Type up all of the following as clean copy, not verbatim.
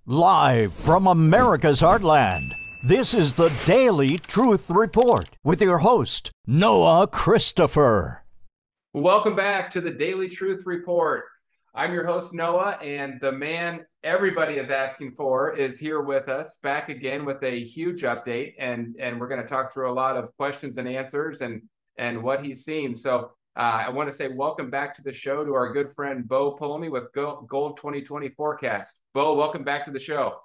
Live from America's heartland, this is the Daily Truth Report with your host, Noah Christopher. Welcome back to the Daily Truth Report. I'm your host, Noah, and the man everybody is asking for is here with us, back again with a huge update, and we're going to talk through a lot of questions and answers and what he's seen. So I want to say welcome back to the show to our good friend, Bo Polny with Gold 2020 Forecast. Bo, welcome back to the show.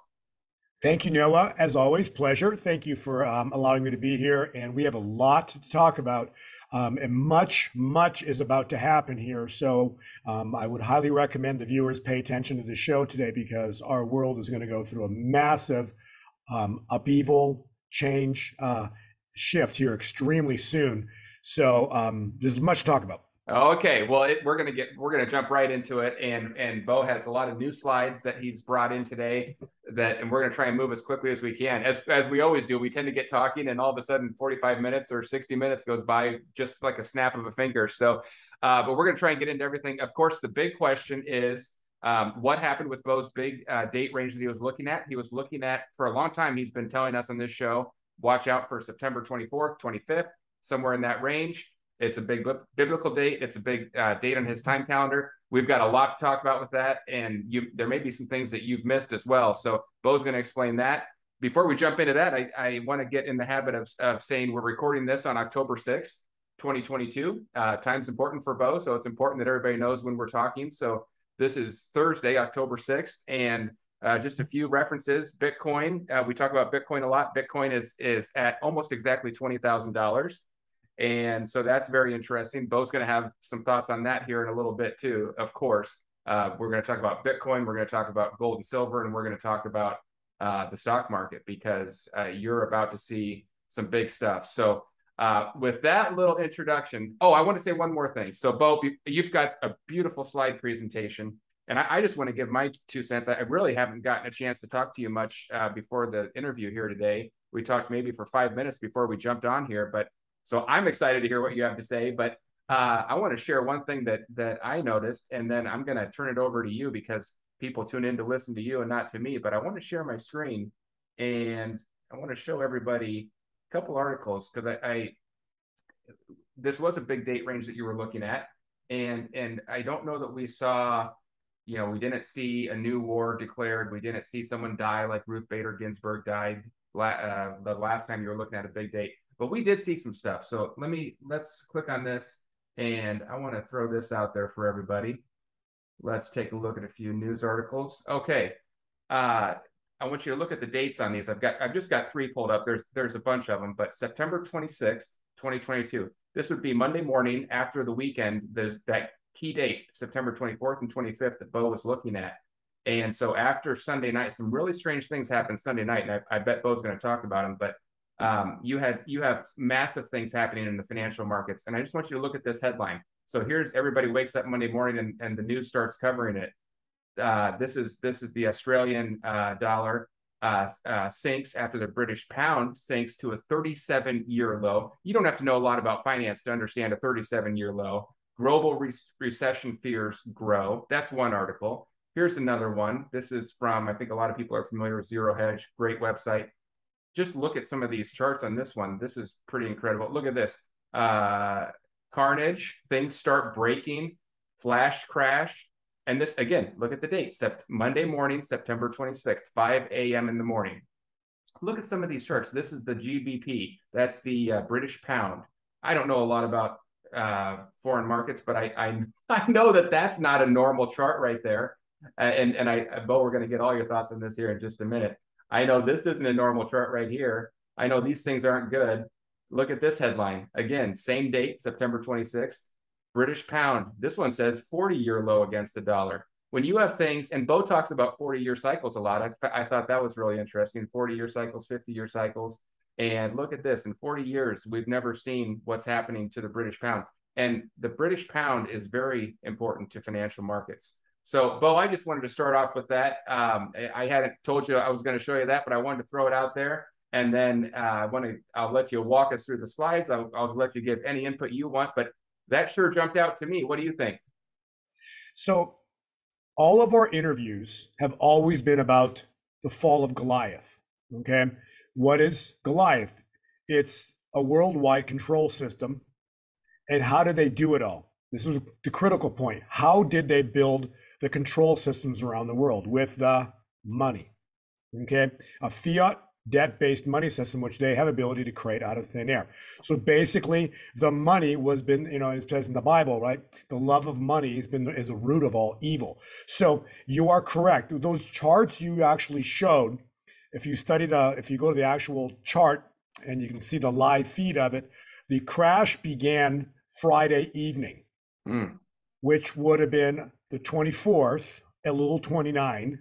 Thank you, Noah. As always, pleasure. Thank you for allowing me to be here. And we have a lot to talk about. And much is about to happen here. So I would highly recommend the viewers pay attention to the show today because our world is going to go through a massive upheaval, change, shift here extremely soon. So there's much to talk about. Okay, well, we're gonna jump right into it, and Bo has a lot of new slides that he's brought in today, and we're gonna try and move as quickly as we can. As we always do, we tend to get talking, and all of a sudden, 45 minutes or 60 minutes goes by just like a snap of a finger. So, but we're gonna try and get into everything. Of course, the big question is what happened with Bo's big date range that he was looking at. He was looking at for a long time. He's been telling us on this show, watch out for September 24th, 25th, somewhere in that range. It's a big biblical date. It's a big date on his time calendar. We've got a lot to talk about with that, and there may be some things that you've missed as well. So Bo's going to explain that. Before we jump into that, I want to get in the habit of saying we're recording this on October 6th, 2022. Time's important for Bo, so it's important that everybody knows when we're talking. So this is Thursday, October 6th, and just a few references. Bitcoin, we talk about Bitcoin a lot. Bitcoin is at almost exactly $20,000. And so that's very interesting. Bo's going to have some thoughts on that here in a little bit too, of course. We're going to talk about Bitcoin, we're going to talk about gold and silver, and we're going to talk about the stock market because you're about to see some big stuff. So with that little introduction, I want to say one more thing. So Bo, you've got a beautiful slide presentation, and I just want to give my 2 cents. I really haven't gotten a chance to talk to you much before the interview here today. We talked maybe for 5 minutes before we jumped on here, but so I'm excited to hear what you have to say, but I want to share one thing that I noticed, and then I'm going to turn it over to you because people tune in to listen to you and not to me. But I want to share my screen, and I want to show everybody a couple articles because this was a big date range that you were looking at, and I don't know that we saw, we didn't see a new war declared. We didn't see someone die like Ruth Bader Ginsburg died the last time you were looking at a big date. But we did see some stuff. So let's click on this, and I want to throw this out there for everybody. Let's take a look at a few news articles. Okay, I want you to look at the dates on these. I've just got 3 pulled up. There's a bunch of them, but September 26th, 2022. This would be Monday morning after the weekend. There's that key date, September 24th and 25th, that Bo was looking at. And so after Sunday night, some really strange things happened Sunday night, and I bet Bo's going to talk about them, but you have massive things happening in the financial markets. And I just want you to look at this headline. So here's everybody wakes up Monday morning and the news starts covering it. This is the Australian dollar sinks after the British pound sinks to a 37-year low. You don't have to know a lot about finance to understand a 37-year low. Global recession fears grow. That's one article. Here's another one. This is from, I think a lot of people are familiar with Zero Hedge, great website. Just look at some of these charts on this one. This is pretty incredible. Look at this. Carnage, things start breaking, flash crash. And this, again, look at the date, Monday morning, September 26th, 5 a.m. in the morning. Look at some of these charts. This is the GBP. That's the British pound. I don't know a lot about foreign markets, but I know that that's not a normal chart right there. Bo, we're going to get all your thoughts on this here in just a minute. I know this isn't a normal chart right here. I know these things aren't good. Look at this headline. Again, same date, September 26th, British pound. This one says 40-year low against the dollar. When you have things, and Bo talks about 40-year cycles a lot. I thought that was really interesting. 40-year cycles, 50-year cycles. And look at this. In 40 years, we've never seen what's happening to the British pound. And the British pound is very important to financial markets. So, Bo, I just wanted to start off with that. I hadn't told you I was going to show you that, but I wanted to throw it out there. And then I'll let you walk us through the slides. I'll let you give any input you want, but that sure jumped out to me. What do you think? So all of our interviews have always been about the fall of Goliath. Okay. What is Goliath? It's a worldwide control system. And how did they do it all? This is the critical point. How did they build the control systems around the world? With the money. Okay. A fiat debt-based money system, which they have ability to create out of thin air. So basically, the money was been, it says in the Bible, right? The love of money is a root of all evil. So you are correct. Those charts you actually showed, if you go to the actual chart and you can see the live feed of it, the crash began Friday evening, which would have been the 24th, Elul 29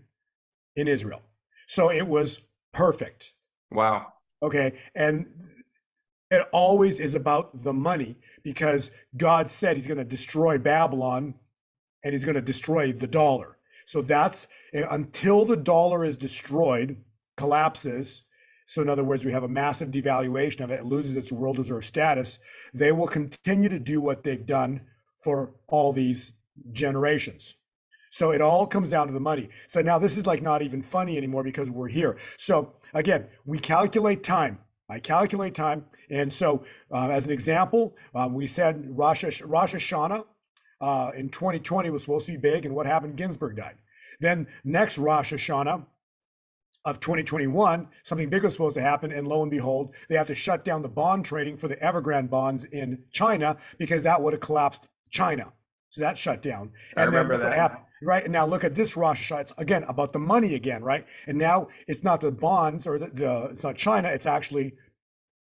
in Israel. So it was perfect. Wow. Okay. And it always is about the money, because God said he's going to destroy Babylon and he's going to destroy the dollar. So that's until the dollar is destroyed, collapses. So in other words, we have a massive devaluation of it. It loses its world reserve status. They will continue to do what they've done for all these generations. So it all comes down to the money. So now this is like not even funny anymore because we're here. So again, we calculate time. I calculate time. And so as an example, we said Rosh Hashanah in 2020 was supposed to be big. And what happened? Ginsburg died. Then next Rosh Hashanah of 2021, something big was supposed to happen. And lo and behold, they have to shut down the bond trading for the Evergrande bonds in China because that would have collapsed China. So that shut down. And I remember that. Happened, right? And now look at this Rosh Hashanah. It's again about the money again, right? And now it's not the bonds or it's not China. It's actually,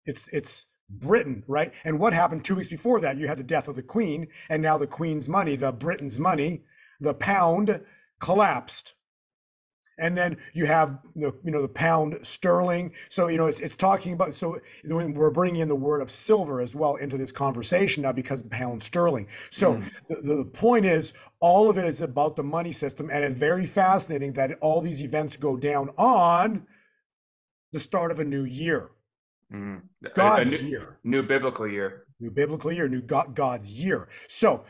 it's Britain, right? And what happened 2 weeks before that? You had the death of the Queen, and now the Queen's money, the Britain's money, the pound collapsed. And then you have the pound sterling. So it's talking about, so we're bringing in the word of silver as well into this conversation now because of pound sterling. So the point is, all of it is about the money system, and it's very fascinating that all these events go down on the start of a new year. God's year. New biblical year. New biblical year, new God's year. So,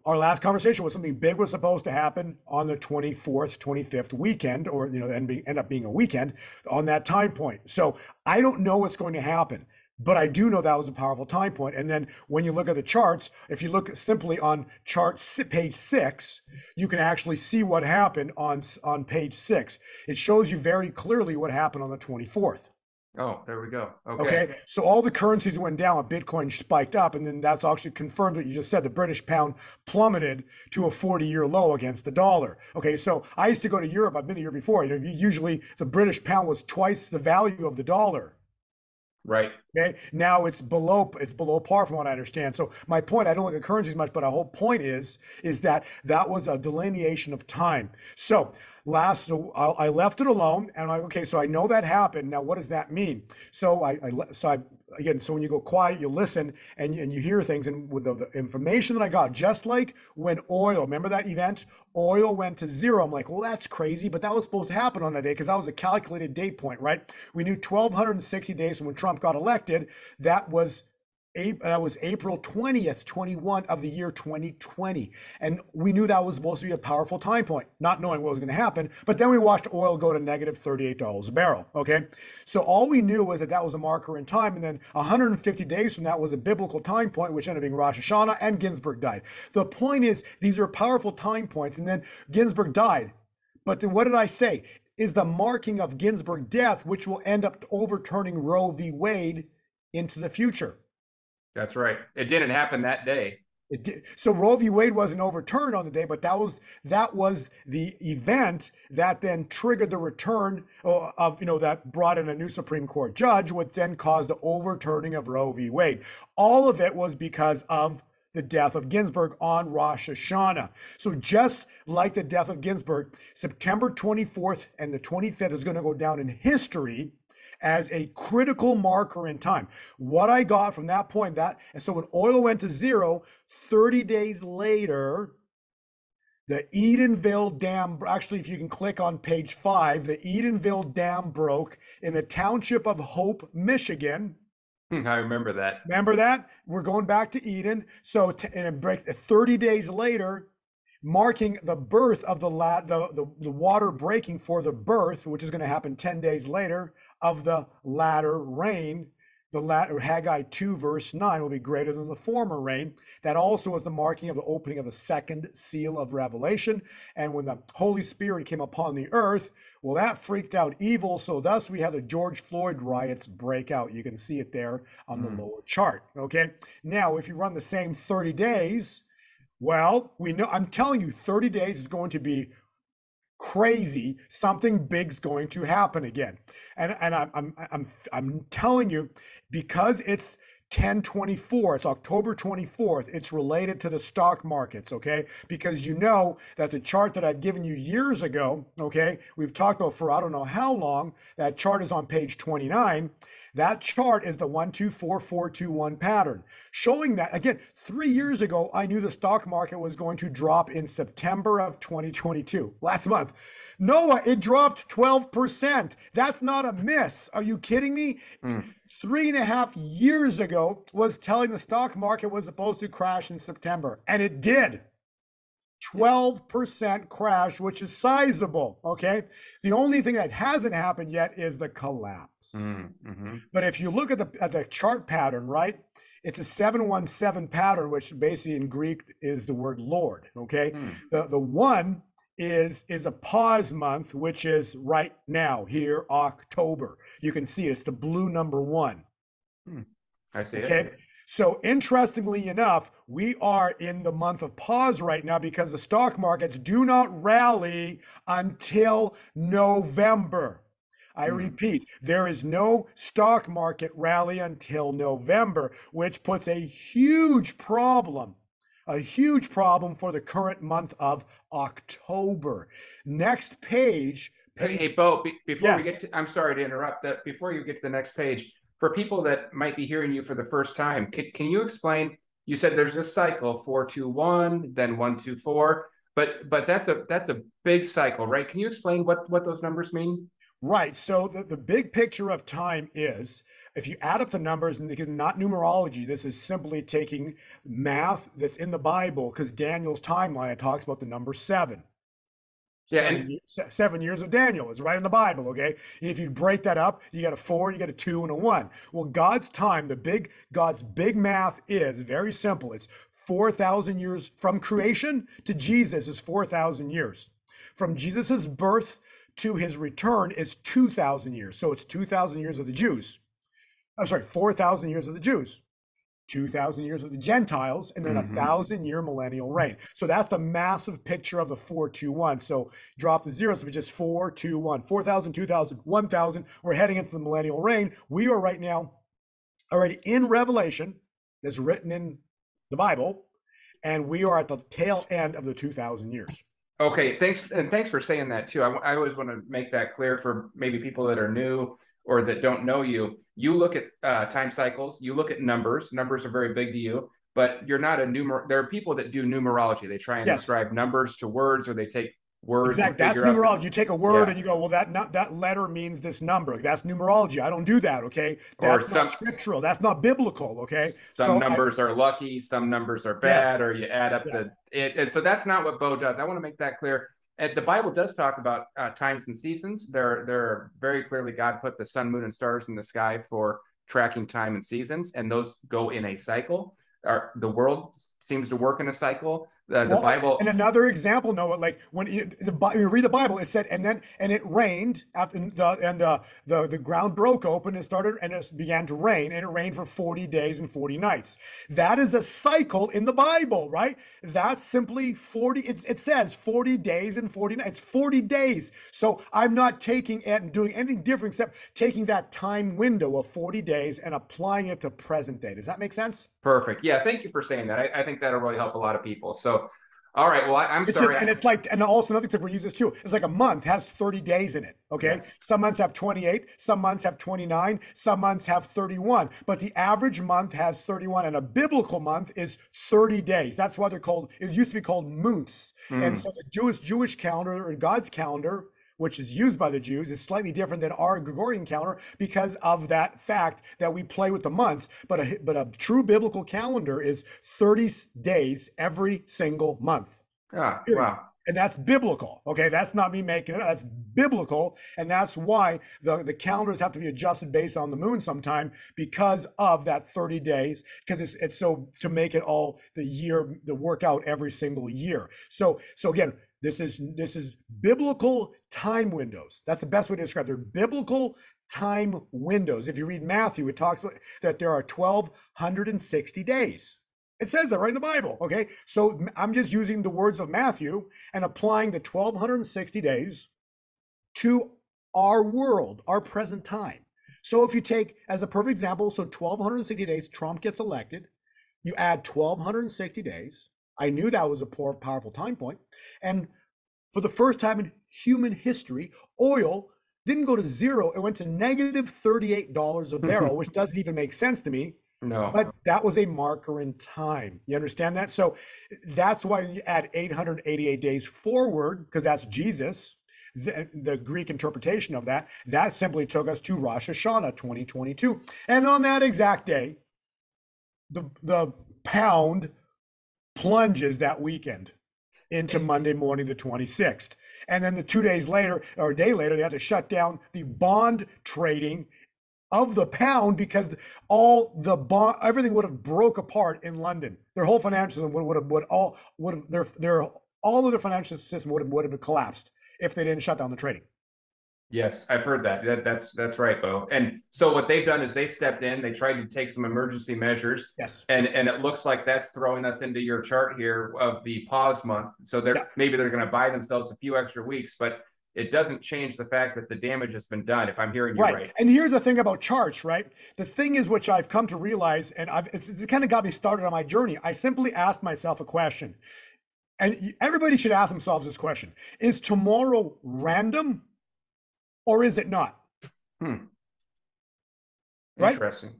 our last conversation was something big was supposed to happen on the 24th, 25th weekend, or, end up being a weekend on that time point. So I don't know what's going to happen, but I do know that was a powerful time point. And then when you look at the charts, if you look simply on chart page 6, you can actually see what happened on page 6. It shows you very clearly what happened on the 24th. Oh, there we go. Okay. So all the currencies went down, Bitcoin spiked up, and then that's actually confirmed what you just said. The British pound plummeted to a 40-year low against the dollar. Okay. So I used to go to Europe. I've been to Europe before. Usually the British pound was twice the value of the dollar. Right. Okay. Now it's below par from what I understand. So my point, I don't look at currencies much, but our whole point is that was a delineation of time. So I left it alone, and okay, so I know that happened. Now, what does that mean? So so when you go quiet, you listen and you hear things, and with the information that I got, just like when oil, remember that event? Oil went to zero. I'm like, well, that's crazy, but that was supposed to happen on that day because that was a calculated date point, right? We knew 1,260 days from when Trump got elected. That was April 20th, 21 of the year 2020. And we knew that was supposed to be a powerful time point, not knowing what was going to happen. But then we watched oil go to negative $38 a barrel. Okay. So all we knew was that was a marker in time. And then 150 days from that was a biblical time point, which ended up being Rosh Hashanah, and Ginsburg died. The point is, these are powerful time points. And then Ginsburg died. But then what did I say? Is the marking of Ginsburg's death, which will end up overturning Roe v. Wade into the future. That's right. It didn't happen that day. It did. So Roe v. Wade wasn't overturned on the day, but that was the event that then triggered the return of that brought in a new Supreme Court judge, which then caused the overturning of Roe v. Wade. All of it was because of the death of Ginsburg on Rosh Hashanah. So just like the death of Ginsburg, September 24th and the 25th is going to go down in history as a critical marker in time. What I got from that point, and so when oil went to zero, 30 days later, the Edenville Dam, actually, if you can click on page 5, the Edenville Dam broke in the township of Hope, Michigan. I remember that. Remember that? We're going back to Eden. So, and it breaks 30 days later, marking the birth of the water breaking for the birth, which is going to happen 10 days later, of the latter rain. The latter, Haggai 2 verse 9, will be greater than the former rain. That also is the marking of the opening of the second seal of Revelation. And when the Holy Spirit came upon the earth, well, that freaked out evil. So thus we have the George Floyd riots break out. You can see it there on the lower chart. Okay. Now, if you run the same 30 days, well, we know, I'm telling you, 30 days is going to be crazy. Something big's going to happen again. And I'm telling you, because it's 10/24, it's October 24th, it's related to the stock markets, okay? Because you know that the chart that I've given you years ago, okay, we've talked about for I don't know how long, that chart is on page 29. That chart is the 1-2-4-4-2-1 pattern, showing that, again, 3 years ago, I knew the stock market was going to drop in September of 2022, last month. Noah, it dropped 12%. That's not a miss. Are you kidding me? 3.5 years ago was telling the stock market was supposed to crash in September, and it did. 12% crash, which is sizable, okay? The only thing that hasn't happened yet is the collapse. But if you look at the chart pattern, right, it's a 717 pattern, which basically in Greek is the word Lord, okay? The one is a pause month, which is right now, here, October. You can see it. It's the blue number 1. I see okay? it. So interestingly enough, we are in the month of pause right now because the stock markets do not rally until November. I repeat, there is no stock market rally until November, which puts a huge problem for the current month of October. Next page. Hey, Bo, before we Yes. get to, I'm sorry to interrupt that. Before you get to the next page, for people that might be hearing you for the first time, can you explain? You said there's a cycle 4-2-1, then 1-2-4, but that's a big cycle, right? Can you explain what those numbers mean? Right. So the big picture of time is, if you add up the numbers, and again, not numerology, this is simply taking math that's in the Bible, because Daniel's timeline, it talks about the number 7. Yeah, and 7 years of Daniel is right in the Bible, okay? If you break that up, you got a 4, you got a 2, and a 1. Well, God's time, God's big math is very simple. It's 4,000 years from creation to Jesus is 4,000 years. From Jesus's birth to his return is 2,000 years. So it's 2,000 years of the Jews. I'm sorry, 4,000 years of the Jews. 2,000 years of the Gentiles, and then a 1,000-year millennial reign. So that's the massive picture of the 4-2-1. So drop the zeros, but just 4-2-1, 4,000, 2,000, 1,000. We're heading into the millennial reign. We are right now already in Revelation, that's written in the Bible, and we are at the tail end of the 2,000 years. Okay, thanks for saying that too. I always want to make that clear for maybe people that are new or that don't know you. You look at time cycles, you look at numbers. Numbers are very big to you, but you're not there are people that do numerology. They try and describe numbers to words, or they take words. Exactly. That's numerology. You take a word and you go, well, that letter means this number. That's numerology. I don't do that. Okay. That's not scriptural. That's not biblical. Okay. Some numbers are lucky. Some numbers are bad, or you add up and so that's not what Bo does. I want to make that clear. The Bible does talk about times and seasons. There very clearly God put the sun, moon, and stars in the sky for tracking time and seasons, and those go in a cycle. The world seems to work in a cycle. The Bible. And another example, Noah, like when you read the Bible, it said, and it rained after the ground broke open and it began to rain, and it rained for 40 days and 40 nights. That is a cycle in the Bible, right? That's simply 40. It says 40 days and 40 nights. It's 40 days. So I'm not taking it and doing anything different except taking that time window of 40 days and applying it to present day. Does that make sense? Perfect. Yeah. Thank you for saying that. I think that'll really help a lot of people. So, all right. Well, I'm sorry. And also another tip we use this too. It's like a month has 30 days in it. Okay. Yes. Some months have 28, some months have 29, some months have 31, but the average month has 31, and a biblical month is 30 days. That's why it used to be called months. And so the Jewish calendar, or God's calendar, which is used by the Jews, is slightly different than our Gregorian calendar because of that fact that we play with the months. But a true biblical calendar is 30 days every single month. Ah, Period. wow. And that's biblical. Okay, that's not me making it up. That's biblical, and that's why the calendars have to be adjusted based on the moon sometime because of that 30 days. Because it's so to make it all the year, the workout every single year. So again, this is biblical time windows. That's the best way to describe it. They're biblical time windows. If you read Matthew, it talks about that there are 1,260 days. It says that right in the Bible. Okay. So I'm just using the words of Matthew and applying the 1,260 days to our world, our present time. So if you take as a perfect example, so 1,260 days, Trump gets elected, you add 1,260 days. I knew that was a powerful time point. And for the first time in human history, oil didn't go to zero. It went to negative $38 a barrel, which doesn't even make sense to me. No. But that was a marker in time. You understand that? So that's why you add 888 days forward, because that's Jesus, the Greek interpretation of that. That simply took us to Rosh Hashanah 2022. And on that exact day, the pound plunges that weekend into Monday morning, the 26th. And then the 2 days later, or a day later, they had to shut down the bond trading of the pound because all the bond, everything would have broke apart in London. Their whole financial system all of their financial system would have collapsed if they didn't shut down the trading. Yes, I've heard that. That's right, Bo. And so what they've done is they stepped in, they tried to take some emergency measures. Yes. And it looks like that's throwing us into your chart here of the pause month. So maybe they're going to buy themselves a few extra weeks, but it doesn't change the fact that the damage has been done, if I'm hearing you right. And here's the thing about charts, right? The thing is, which I've come to realize, and it's kind of got me started on my journey. I simply asked myself a question, and everybody should ask themselves this question: is tomorrow random, or is it not? Right? Interesting.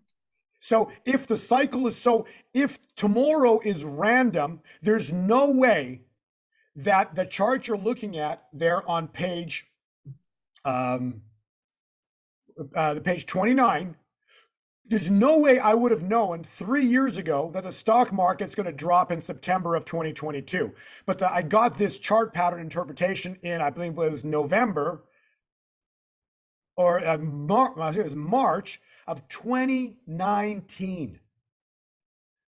So if the cycle is if tomorrow is random, there's no way that the chart you're looking at there on page the page 29, there's no way I would have known 3 years ago that the stock market's going to drop in September of 2022. But I got this chart pattern interpretation in, I believe it was November or March of 2019.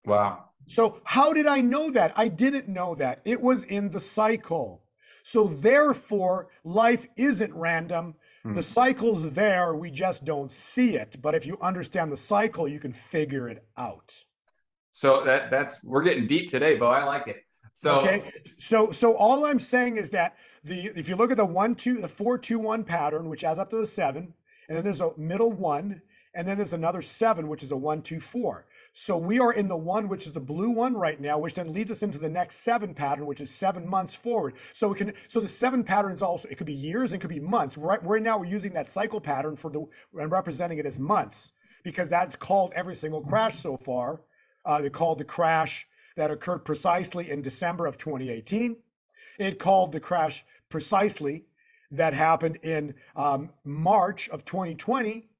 Wow. So how did I know that? I didn't know that. It was in the cycle. So therefore, life isn't random. The cycle's there, we just don't see it. But if you understand the cycle, you can figure it out. So we're getting deep today, Bo. I like it. So okay. So all I'm saying is that if you look at the 4-2-1 pattern, which adds up to the 7, and then there's a middle 1, and then there's another 7, which is a 1-2-4. So we are in the 1, which is the blue one right now, which then leads us into the next 7 pattern, which is 7 months forward. So the 7 pattern is also, it could be years and it could be months. Right now we're using that cycle pattern and representing it as months, because that's called every single crash so far. They called the crash that occurred precisely in December of 2018. It called the crash precisely that happened in March of 2020.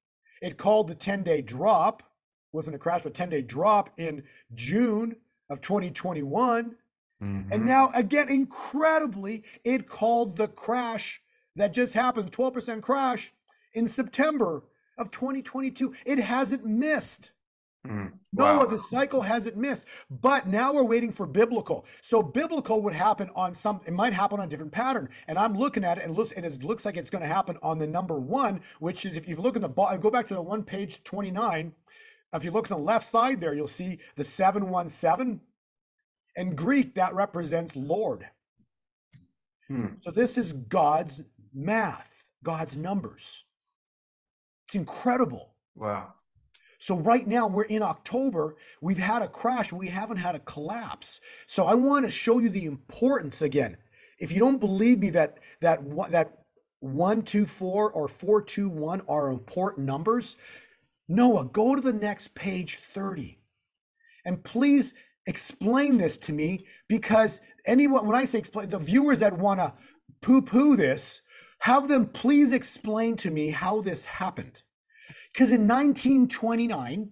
It called the 10-day drop, wasn't a crash, but 10-day drop in June of 2021. And now, again, incredibly, it called the crash that just happened, 12% crash, in September of 2022. It hasn't missed. Wow. No, the cycle hasn't missed. But now we're waiting for biblical. So biblical would happen on it might happen on a different pattern. And I'm looking at it and it looks like it's going to happen on the number 1, which is, if you look in the bottom, go back to the one page 29. If you look on the left side there, you'll see the 717. In Greek, that represents Lord. So this is God's math, God's numbers. It's incredible. Wow. So right now we're in October. We've had a crash. We haven't had a collapse. So I want to show you the importance again. If you don't believe me that 124 or 421 are important numbers, Noah, go to the next page 30. And please explain this to me, because when I say explain, the viewers that want to poo-poo this, have them please explain to me how this happened. Because in 1929,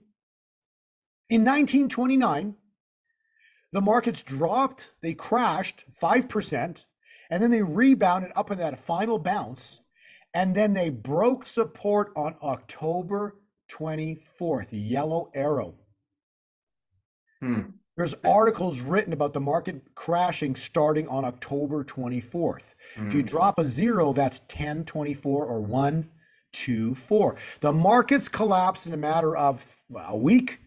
the markets dropped, they crashed 5%, and then they rebounded up in that final bounce, and then they broke support on October 24th, the yellow arrow. There's articles written about the market crashing starting on October 24th. If you drop a zero, that's 1024 or 124. The markets collapsed in a matter of a week,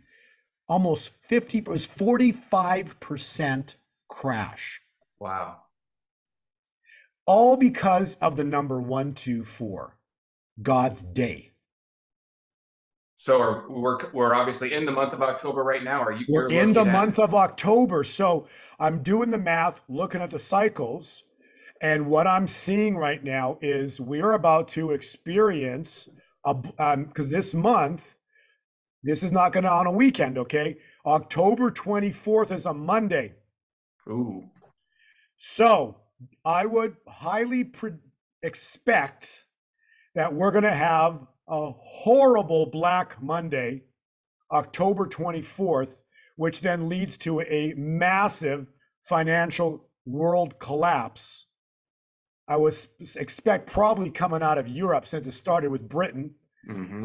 almost 50, it was 45% crash. Wow. All because of the number 124, God's day. So we're obviously in the month of October right now. We're in the month of October. So I'm doing the math, looking at the cycles, and what I'm seeing right now is we're about to experience because this month, this is not going to on a weekend, okay? October 24th is a Monday. Ooh. So I would highly expect that we're going to have a horrible Black Monday, October 24th, which then leads to a massive financial world collapse. I would expect probably coming out of Europe since it started with Britain.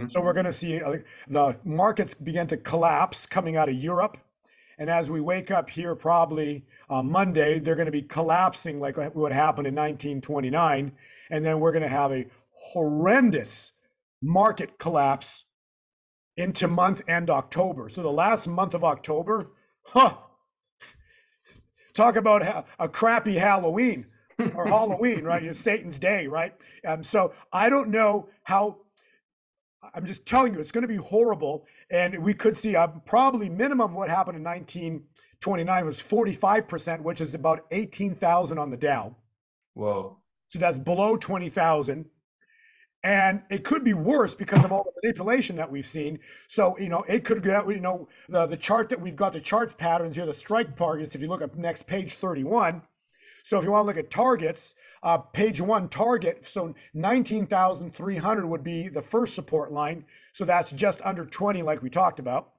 So we're going to see the markets begin to collapse coming out of Europe. And as we wake up here, probably Monday, they're going to be collapsing like what happened in 1929. And then we're going to have a horrendous market collapse into month end October. So the last month of October, talk about a crappy Halloween or Halloween, right? It's Satan's day, right? So I don't know how. I'm just telling you, it's going to be horrible. And we could see probably minimum what happened in 1929 was 45%, which is about 18,000 on the Dow. Whoa. So that's below 20,000. And it could be worse because of all the manipulation that we've seen. So, it could get, the chart that we've got, the chart patterns here, the strike targets, if you look at next page 31. So if you want to look at targets, page 1 target, so 19,300 would be the first support line. So that's just under 20 like we talked about.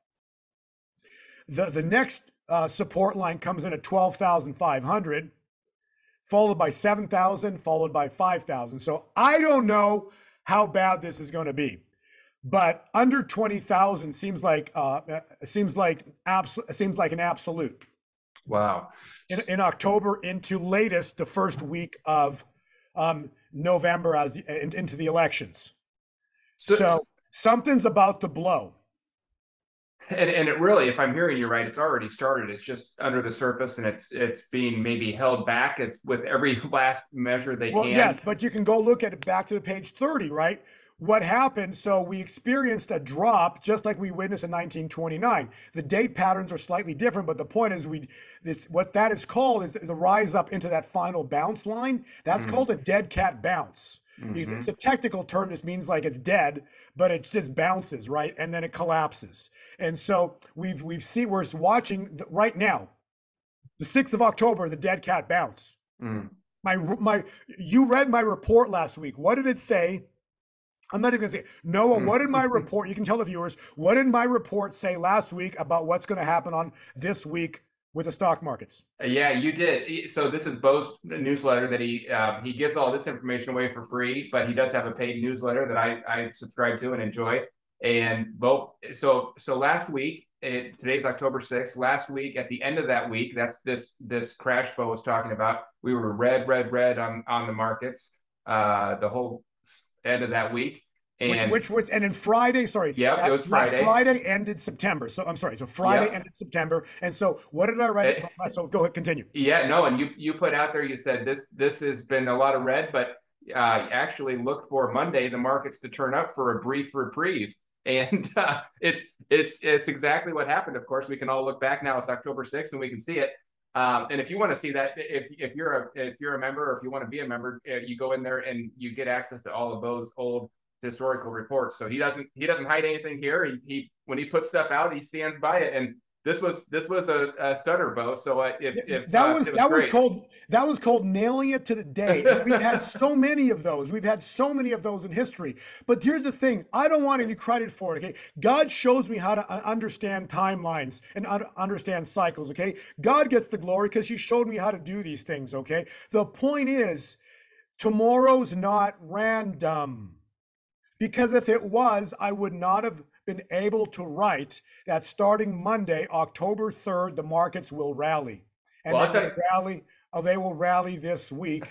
The next support line comes in at 12,500, followed by 7,000, followed by 5,000. So I don't know how bad this is going to be, but under 20,000 seems like an absolute. Wow. In October into latest the first week of November into the elections. So something's about to blow. And it really, if I'm hearing you right, it's already started. It's just under the surface, and it's being maybe held back as with every last measure they can. Yes, but you can go look at it back to the page 30, right? What happened? So we experienced a drop just like we witnessed in 1929. The date patterns are slightly different, but the point is what that is called is the rise up into that final bounce line. That's called a dead cat bounce. It's a technical term. This means like it's dead, but it just bounces, right? And then it collapses. And so we're watching right now, the 6th of October, the dead cat bounce. You read my report last week. What did it say? I'm not even going to say, Noah, what did my report, you can tell the viewers, what did my report say last week about what's going to happen on this week with the stock markets? Yeah, you did. So this is Bo's newsletter that he gives all this information away for free, but he does have a paid newsletter that I subscribe to and enjoy. And Bo, so last week, today's October 6th, last week, at the end of that week, that's this crash Bo was talking about, we were red on the markets, the whole end of that week. And which was, and then Friday, sorry. Yeah, it was Friday. Friday ended September. So I'm sorry. So Friday ended September. And so what did I write? So go ahead, continue. Yeah, no. And you put out there, you said this has been a lot of red, but actually look for Monday, the markets to turn up for a brief reprieve. And it's exactly what happened. Of course, we can all look back now. It's October 6th and we can see it. And if you want to see that, if you're a member, or if you want to be a member, you go in there and you get access to all of those old historical reports. So he doesn't hide anything here. He when he puts stuff out, he stands by it. And this was a stutter, Bo. So That was it was great. that was called nailing it to the day. And we've had so many of those. We've had so many of those in history. But here's the thing: I don't want any credit for it. Okay, God shows me how to understand timelines and understand cycles. Okay, God gets the glory because He showed me how to do these things. Okay, the point is, tomorrow's not random. Because if it was, I would not have been able to write that starting Monday, October 3rd, the markets will rally. And Well, they will rally this week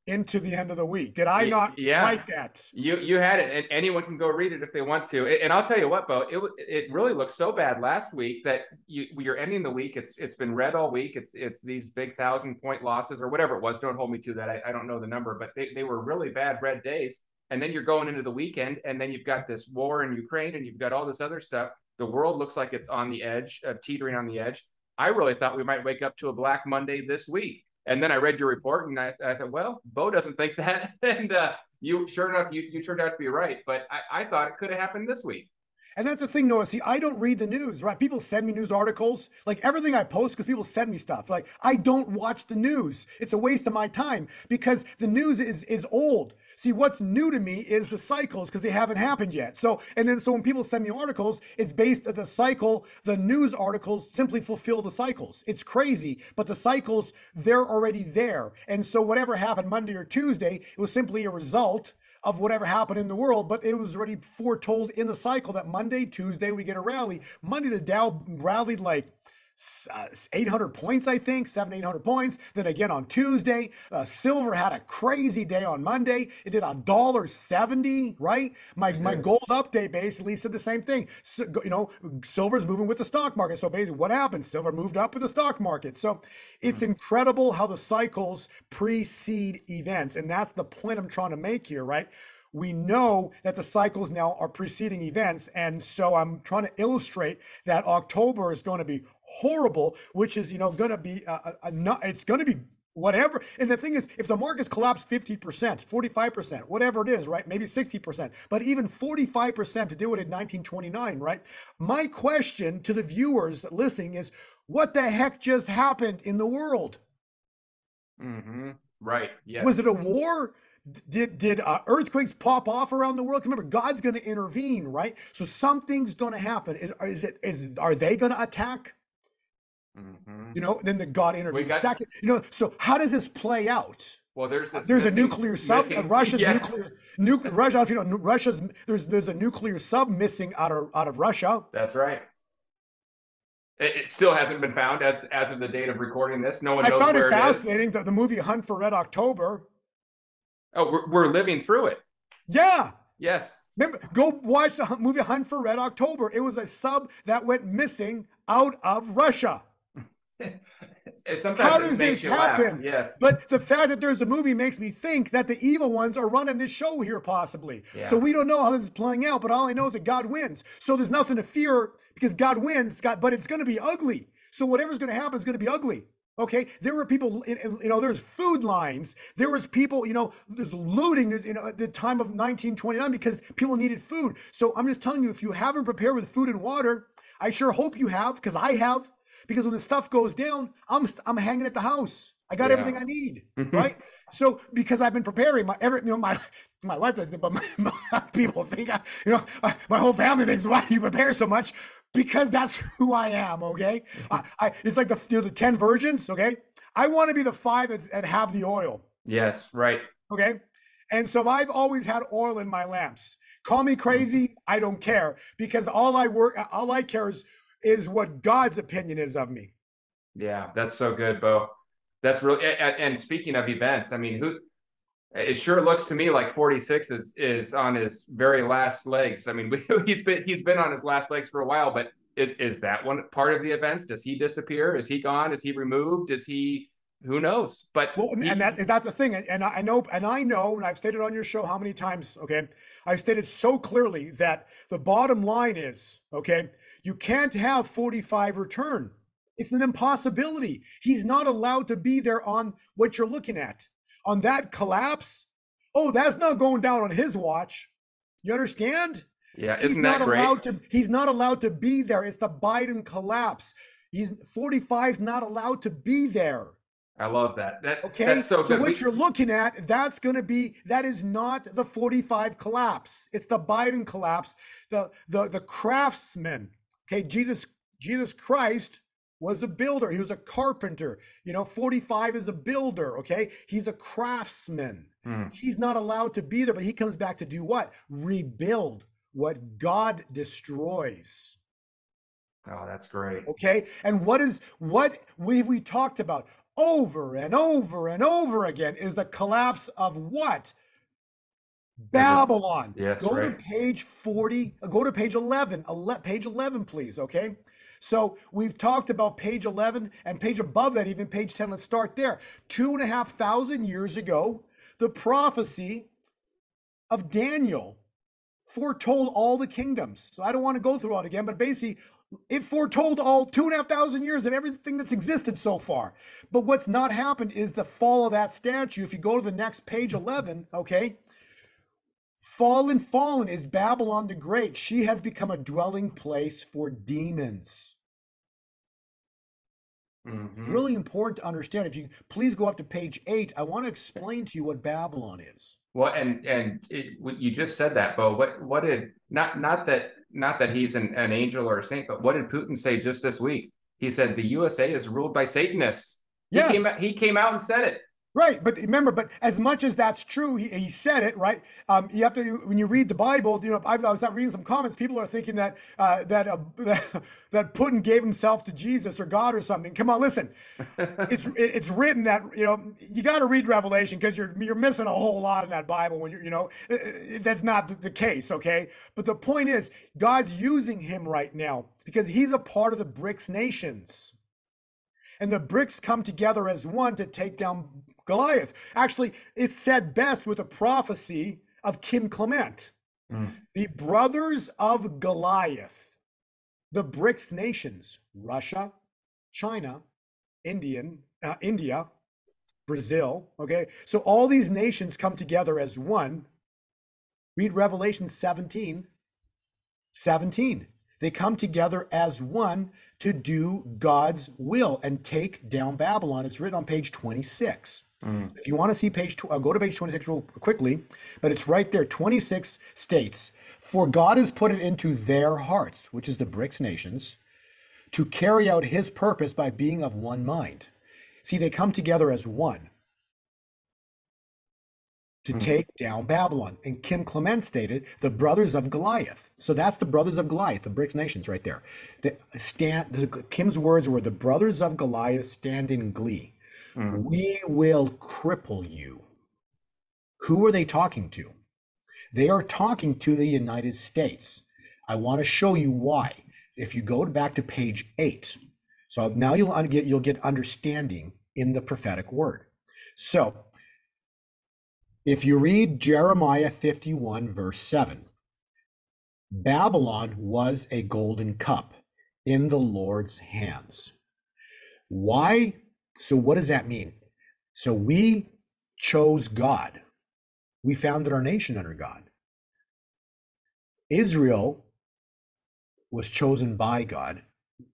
into the end of the week. Did I not write that? You had it, and anyone can go read it if they want to. And I'll tell you what, Bo, it really looked so bad last week that you're ending the week. It's been red all week. It's these big 1,000-point losses or whatever it was. Don't hold me to that. I don't know the number, but they were really bad red days. And then you're going into the weekend, and then you've got this war in Ukraine, and you've got all this other stuff. The world looks like it's on the edge, teetering on the edge. I really thought we might wake up to a Black Monday this week. And then I read your report, and I thought, well, Bo doesn't think that. And sure enough, you turned out to be right. But I thought it could have happened this week. And that's the thing, Noah. See, I don't read the news, right? People send me news articles, like everything I post, because people send me stuff. Like, I don't watch the news. It's a waste of my time because the news is old. See, what's new to me is the cycles because they haven't happened yet. So when people send me articles, it's based on the cycle. The news articles simply fulfill the cycles. It's crazy, but the cycles, they're already there. And so whatever happened Monday or Tuesday, it was simply a result of whatever happened in the world, but it was already foretold in the cycle that Monday, Tuesday, we get a rally. Monday, the Dow rallied like 800 points, I think, 800 points. Then again on Tuesday, silver had a crazy day on Monday. It did $1.70, right? My gold update basically said the same thing. So, silver's moving with the stock market. So basically what happened? Silver moved up with the stock market. So it's incredible how the cycles precede events. And that's the point I'm trying to make here, right? We know that the cycles now are preceding events. And so I'm trying to illustrate that October is going to be horrible, which is, going to be, it's going to be whatever. And the thing is, if the markets collapse 50%, 45%, whatever it is, right? Maybe 60%, but even 45% to do it in 1929, right? My question to the viewers listening is, what the heck just happened in the world? Mm-hmm. Right. Yes. Was it a war? Did earthquakes pop off around the world? Remember, God's going to intervene, right? So something's going to happen. Are they going to attack? Mm-hmm. Then the God intervenes. Second, so how does this play out? Well, there's a nuclear sub. Russia's yes. Russia's there's a nuclear sub missing out of Russia. That's right. It still hasn't been found as of the date of recording this. No one knows where it is. I found it fascinating, the movie Hunt for Red October. Oh, we're living through it. Yeah. Yes. Remember, go watch the movie Hunt for Red October. It was a sub that went missing out of Russia. Sometimes how does this happen? Laugh. Yes. But the fact that there's a movie makes me think that the evil ones are running this show here, possibly. Yeah. So we don't know how this is playing out, but all I know is that God wins. So there's nothing to fear because God wins, but it's going to be ugly. So whatever's going to happen is going to be ugly. Okay, there were people, there's food lines. There was people, there's looting, at the time of 1929 because people needed food. So I'm just telling you, if you haven't prepared with food and water, I sure hope you have, because I have. Because when the stuff goes down, I'm hanging at the house. I got everything I need, right? So because I've been preparing, my wife doesn't, but my people think, my whole family thinks, why do you prepare so much? Because that's who I am, okay? It's like the 10 virgins, okay? I want to be the 5 that have the oil. Yes, right. Okay? And so I've always had oil in my lamps. Call me crazy, I don't care, because all I care is what God's opinion is of me. Yeah, that's so good, Bo. That's really, and speaking of events, I mean, it sure looks to me like 46 is on his very last legs. I mean, he's been on his last legs for a while, but is that one part of the events? Does he disappear? Is he gone? Is he removed? Who knows? But and that's the thing. And I know, and I've stated on your show how many times, okay? I've stated so clearly that the bottom line is, okay, you can't have 45 return. It's an impossibility. He's not allowed to be there on what you're looking at. On that collapse, that's not going down on his watch. You understand? Yeah, isn't that great? He's not allowed to be there. It's the Biden collapse. He's 45 is not allowed to be there. I love that. Okay, That's so good. what you're looking at, that is not the 45 collapse. It's the Biden collapse. The craftsman. Okay, Jesus Christ was a builder. He was a carpenter. 45 is a builder. Okay, he's a craftsman. He's not allowed to be there, but he comes back to do what? Rebuild what God destroys. Oh, that's great. Okay, and what we talked about over and over and over again is the collapse of what? Babylon. Yes, go right. to page 40, go to page 11, page 11, please. Okay, so we've talked about page 11 and page above that, even page 10. Let's start there. 2,500 years ago, the prophecy of Daniel foretold all the kingdoms. So I don't want to go through all it again, but basically it foretold all 2,500 years of everything that's existed so far. But what's not happened is the fall of that statue. If you go to the next page 11, okay, fallen is Babylon the Great. She has become a dwelling place for demons. Really important to understand. If you please go up to page 8, I want to explain to you what Babylon is. Well, you just said that, Bo. What did not that he's an angel or a saint, but what did Putin say just this week? He said the USA is ruled by Satanists. Yes. He came out and said it. Right, but remember, as much as that's true, he said it, right? You have to, when you read the Bible, I was not reading some comments. People are thinking that Putin gave himself to Jesus or God or something. Come on, listen. It's written that you got to read Revelation because you're missing a whole lot in that Bible when that's not the case, okay? But the point is, God's using him right now because he's a part of the BRICS nations. And the BRICS come together as one to take down Goliath. Actually, it's said best with a prophecy of Kim Clement. The brothers of Goliath, the BRICS nations, Russia, China, India, Brazil, okay? So all these nations come together as one. Read Revelation 17. They come together as one to do God's will and take down Babylon. It's written on page 26. If you want to see I'll go to page 26 real quickly, but it's right there. 26 states, for God has put it into their hearts, which is the BRICS nations, to carry out his purpose by being of one mind. See, they come together as one to take down Babylon. And Kim Clement stated, the brothers of Goliath. So that's the brothers of Goliath, the BRICS nations right there. Kim's words were, the brothers of Goliath stand in glee. We will cripple you. Who are they talking to? They are talking to the United States. I want to show you why. If you go back to page 8, so now you'll get understanding in the prophetic word. So if you read Jeremiah 51, verse 7, Babylon was a golden cup in the Lord's hands. Why? So what does that mean? So we chose God. We founded our nation under God. Israel was chosen by God.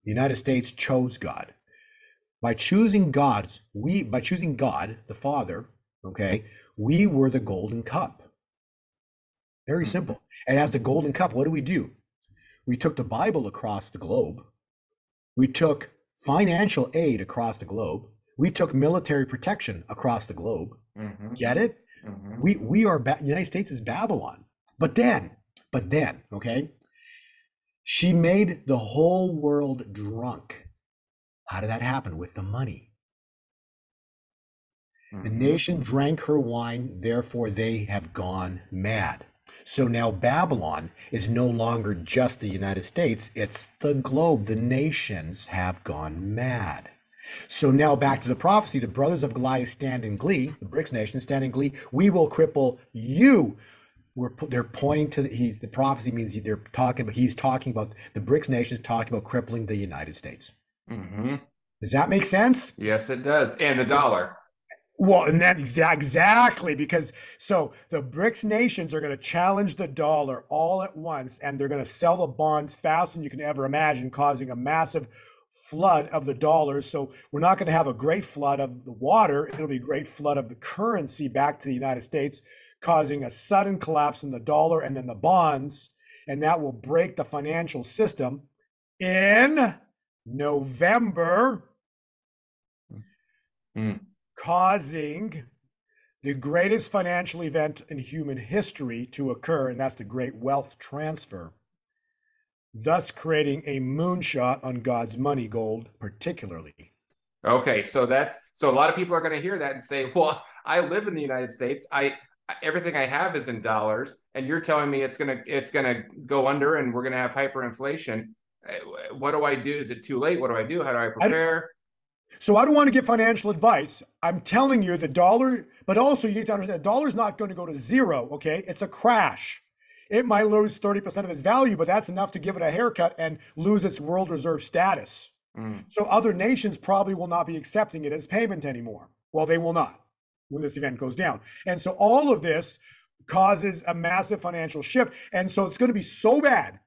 The United States chose God. By choosing God, the Father, okay, we were the golden cup. Very simple. And as the golden cup, what do? We took the Bible across the globe. We took financial aid across the globe. We took military protection across the globe. Get it? We are, United States is Babylon. But then, okay, she made the whole world drunk. How did that happen? With the money. The nation drank her wine, therefore they have gone mad. So now Babylon is no longer just the United States, it's the globe. The nations have gone mad. So now back to the prophecy, the brothers of Goliath stand in glee, the BRICS nations stand in glee, we will cripple you. They're pointing to the prophecy means he's talking about the BRICS nations talking about crippling the United States. Does that make sense? Yes, it does. And the dollar. Well, and that exactly because so the BRICS nations are going to challenge the dollar all at once, and they're going to sell the bonds faster than you can ever imagine, causing a massive flood of the dollars. So we're not going to have a great flood of the water; it'll be a great flood of the currency back to the United States, causing a sudden collapse in the dollar and then the bonds, and that will break the financial system in November. Causing the greatest financial event in human history to occur, and that's the great wealth transfer, thus creating a moonshot on God's money, gold, particularly. Okay, so a lot of people are going to hear that and say, "Well, I live in the United States. Everything I have is in dollars, and you're telling me it's gonna go under, and we're going to have hyperinflation. What do I do? Is it too late? What do I do? How do I prepare?" So I don't want to give financial advice. I'm telling you the dollar, but also you need to understand the dollar's not going to go to zero, okay? It's a crash. It might lose 30% of its value, but that's enough to give it a haircut and lose its world reserve status. So other nations probably will not be accepting it as payment anymore. Well, they will not when this event goes down. And so all of this causes a massive financial shift. And so it's going to be so bad.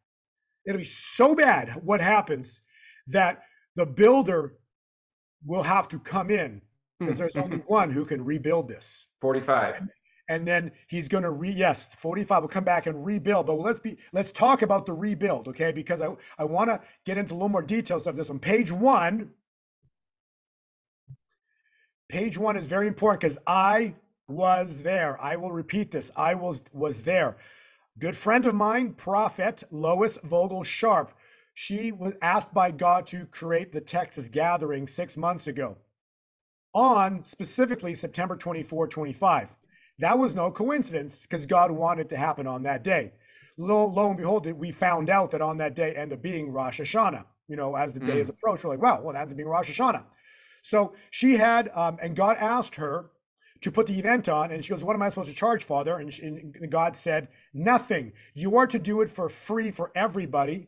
It'll be so bad what happens that the builder will have to come in because there's only one who can rebuild this. 45. And then he's going to yes, 45 will come back and rebuild. But let's talk about the rebuild, okay? Because I want to get into a little more details of this. On page one is very important because I was there. I will repeat this. I was there. Good friend of mine, Prophet Lois Vogel Sharp. She was asked by God to create the Texas gathering 6 months ago on specifically September 24, 25. That was no coincidence because God wanted it to happen on that day. Lo and behold, we found out that on that day ended up being Rosh Hashanah. As the day is approached, we're like, wow, well, that's being Rosh Hashanah. So she had, and God asked her to put the event on, and she goes, what am I supposed to charge, Father? And God said, nothing. You are to do it for free for everybody.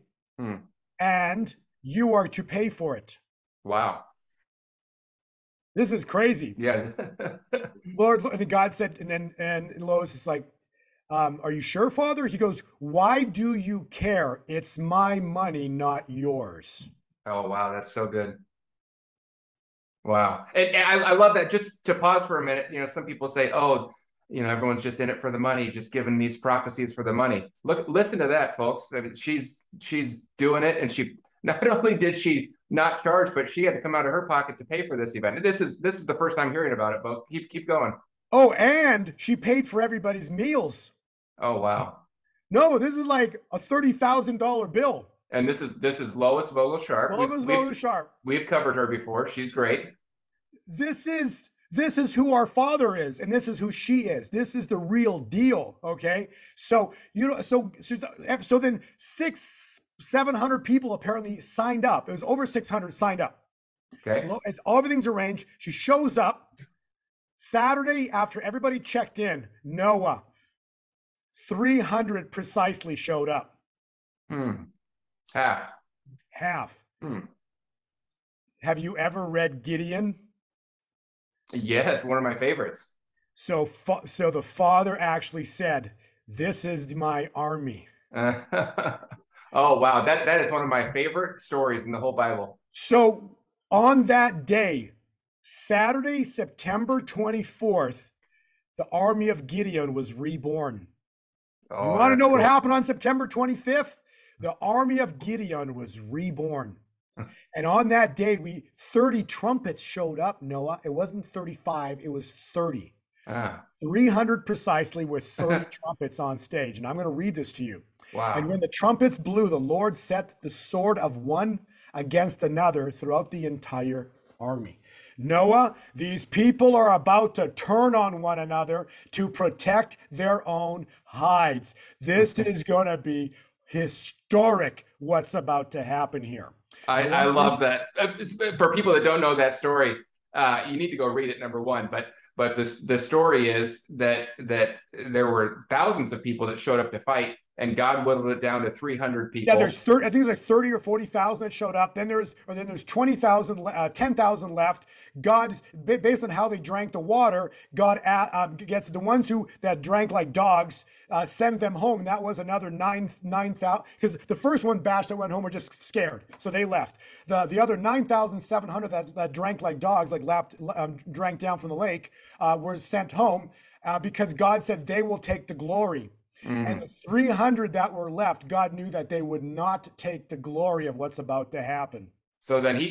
And you are to pay for it. Wow. This is crazy. Yeah. Lord, and God said, and Lois is like, are you sure, Father? He goes, why do you care? It's my money, not yours. Oh, wow. That's so good. Wow. And I love that. Just to pause for a minute, some people say, oh, everyone's just in it for the money, just giving these prophecies for the money. Listen to that, folks. I mean, she's doing it, and she not only did she not charge, but she had to come out of her pocket to pay for this event. This is the first time hearing about it, but keep going. Oh, and she paid for everybody's meals. Oh, wow. No, this is like a $30,000 bill. And this is Lois Vogel Sharp. Lois Vogel Sharp. We've covered her before. She's great. This is who our Father is, and this is who she is. This is the real deal. Okay. So, so then 700 people apparently signed up. It was over 600 signed up. Okay. It's everything's arranged. She shows up Saturday after everybody checked in. Noah, 300 precisely showed up. Half. Have you ever read Gideon? Yes, one of my favorites. So the Father actually said, "This is my army." Oh, wow. That is one of my favorite stories in the whole Bible. So on that day, Saturday, September 24th, the army of Gideon was reborn. Oh, you want to know what happened on September 25th? The army of Gideon was reborn. And on that day, 30 trumpets showed up, Noah. It wasn't 35, it was 30. 300 precisely with 30 trumpets on stage. And I'm going to read this to you. Wow. And when the trumpets blew, the Lord set the sword of one against another throughout the entire army. Noah, these people are about to turn on one another to protect their own hides. This is going to be historic, what's about to happen here. I love that. For people that don't know that story, you need to go read it, number one. But the story is that there were thousands of people that showed up to fight, and God whittled it down to 300 Yeah, people. there's 30, I think there's like 30 or 40,000 that showed up. Then there's 20,000, 10,000 left. God, based on how they drank the water, God gets the ones that drank like dogs, send them home. And that was another 9,000, because the first one batch that went home were just scared, so they left. The other 9,700 that drank like dogs, like drank down from the lake, were sent home because God said they will take the glory. And the 300 that were left, God knew that they would not take the glory of what's about to happen. So then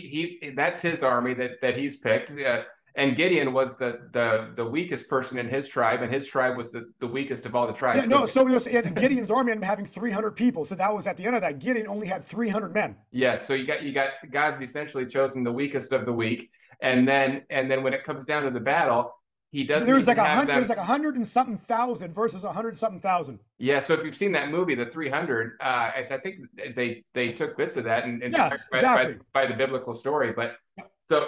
that's his army that he's picked. And Gideon was the weakest person in his tribe, and his tribe was the weakest of all the tribes. Yeah, no, so Gideon's army ended up having 300 people. So that was at the end of that. Gideon only had 300 men. Yes, so you got God's essentially chosen the weakest of the weak, and then when it comes down to the battle, he doesn't. There's like 100 and something thousand versus 100 something thousand. Yeah, so if you've seen that movie, The 300, I think they took bits of that and yes, exactly. by the biblical story. But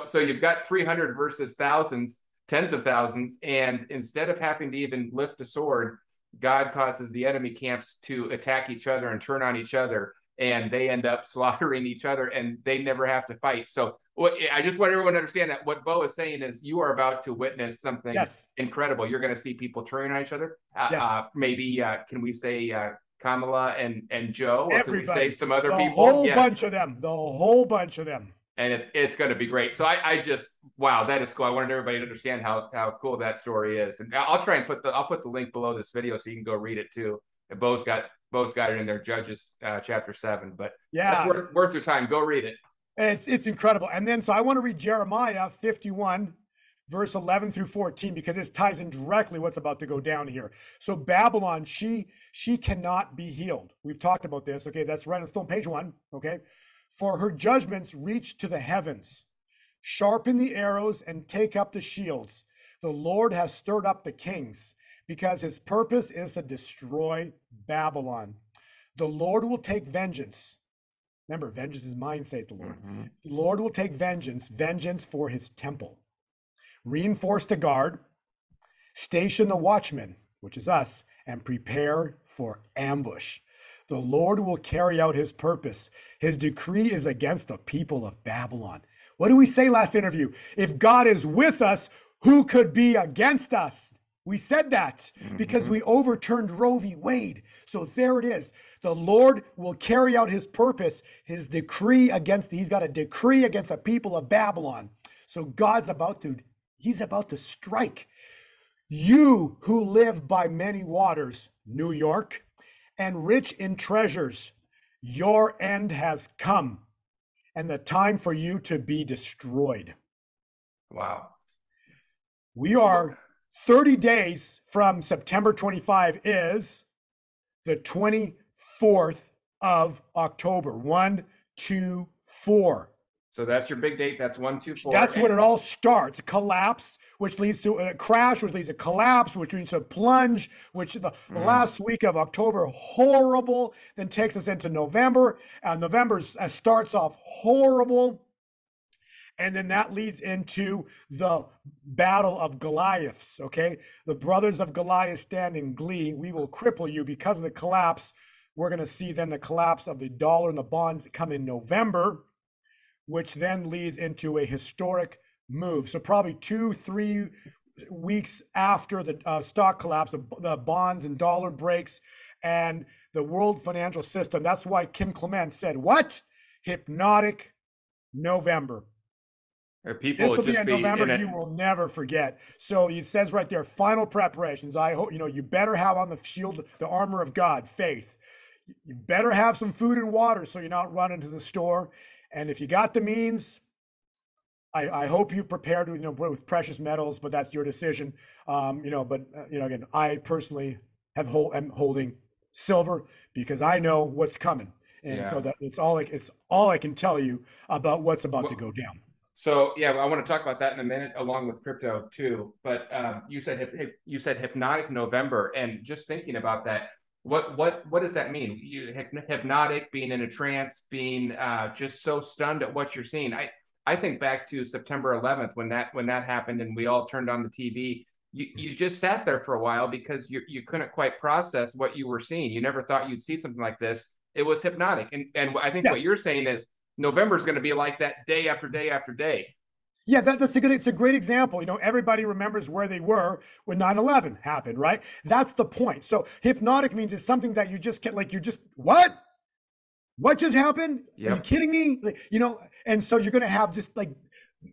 so you've got 300 versus thousands, tens of thousands, and instead of having to even lift a sword, God causes the enemy camps to attack each other and turn on each other, and they end up slaughtering each other, and they never have to fight. So I just want everyone to understand that what Bo is saying is you are about to witness something incredible. You're going to see people turning on each other. Maybe can we say Kamala and Joe? Or can we say some other people? The whole bunch of them. The whole bunch of them. And it's going to be great. So I just, wow, that is cool. I wanted everybody to understand how cool that story is. And I'll try and put the link below this video so you can go read it too. And Bo's got it in there, Judges chapter 7. But yeah, that's worth your time. Go read it. It's incredible. And then, so I want to read Jeremiah 51, verse 11 through 14, because this ties in directly what's about to go down here. So Babylon, she cannot be healed. We've talked about this. Okay, that's right on stone, page 1. Okay, for her judgments reach to the heavens. Sharpen the arrows and take up the shields. The Lord has stirred up the kings, because his purpose is to destroy Babylon. The Lord will take vengeance. Remember, vengeance is mine, saith the Lord. Mm-hmm. The Lord will take vengeance for his temple. Reinforce the guard, station the watchmen, which is us, and prepare for ambush. The Lord will carry out his purpose. His decree is against the people of Babylon. What did we say last interview? If God is with us, who could be against us? We said that because we overturned Roe v. Wade. So there it is. The Lord will carry out his purpose, his decree he's got a decree against the people of Babylon. So he's about to strike. You who live by many waters, New York, and rich in treasures, your end has come, and the time for you to be destroyed. Wow. We are 30 days from September 25 is the 24th of October. 1, 2, 4. So that's your big date. That's 1, 2, 4. That's when it all starts. Collapse, which leads to a crash, which leads to collapse, which leads to a plunge, which the last week of October, horrible, then takes us into November. November starts off horrible. And then that leads into the battle of Goliaths, okay? The brothers of Goliath stand in glee. We will cripple you because of the collapse. We're going to see then the collapse of the dollar and the bonds that come in November, which then leads into a historic move. So probably 2-3 weeks after the stock collapse, the bonds and dollar breaks and the world financial system. That's why Kim Clement said, what? Hypnotic November. People this will be in November. You will never forget. So it says right there, final preparations. I hope, you better have on the shield, the armor of God, faith. You better have some food and water so you're not running to the store. And if you got the means, I hope you've prepared, with precious metals, but that's your decision. Again, I personally am holding silver because I know what's coming. And so that it's all I can tell you about what's about to go down. So I want to talk about that in a minute, along with crypto too. But you said hypnotic November, and just thinking about that, what does that mean? Hypnotic, being in a trance, being just so stunned at what you're seeing. I think back to September 11th when that happened, and we all turned on the TV, you just sat there for a while because you couldn't quite process what you were seeing. You never thought you'd see something like this. It was hypnotic. And I think what Yes. you're saying is November is going to be like that day after day after day. Yeah, it's a great example. You know, everybody remembers where they were when 9/11 happened, right? That's the point. So hypnotic means it's something that you just can't, like, you're just, what? What just happened? Are you Yep. kidding me? Like, you know, and so you're going to have just like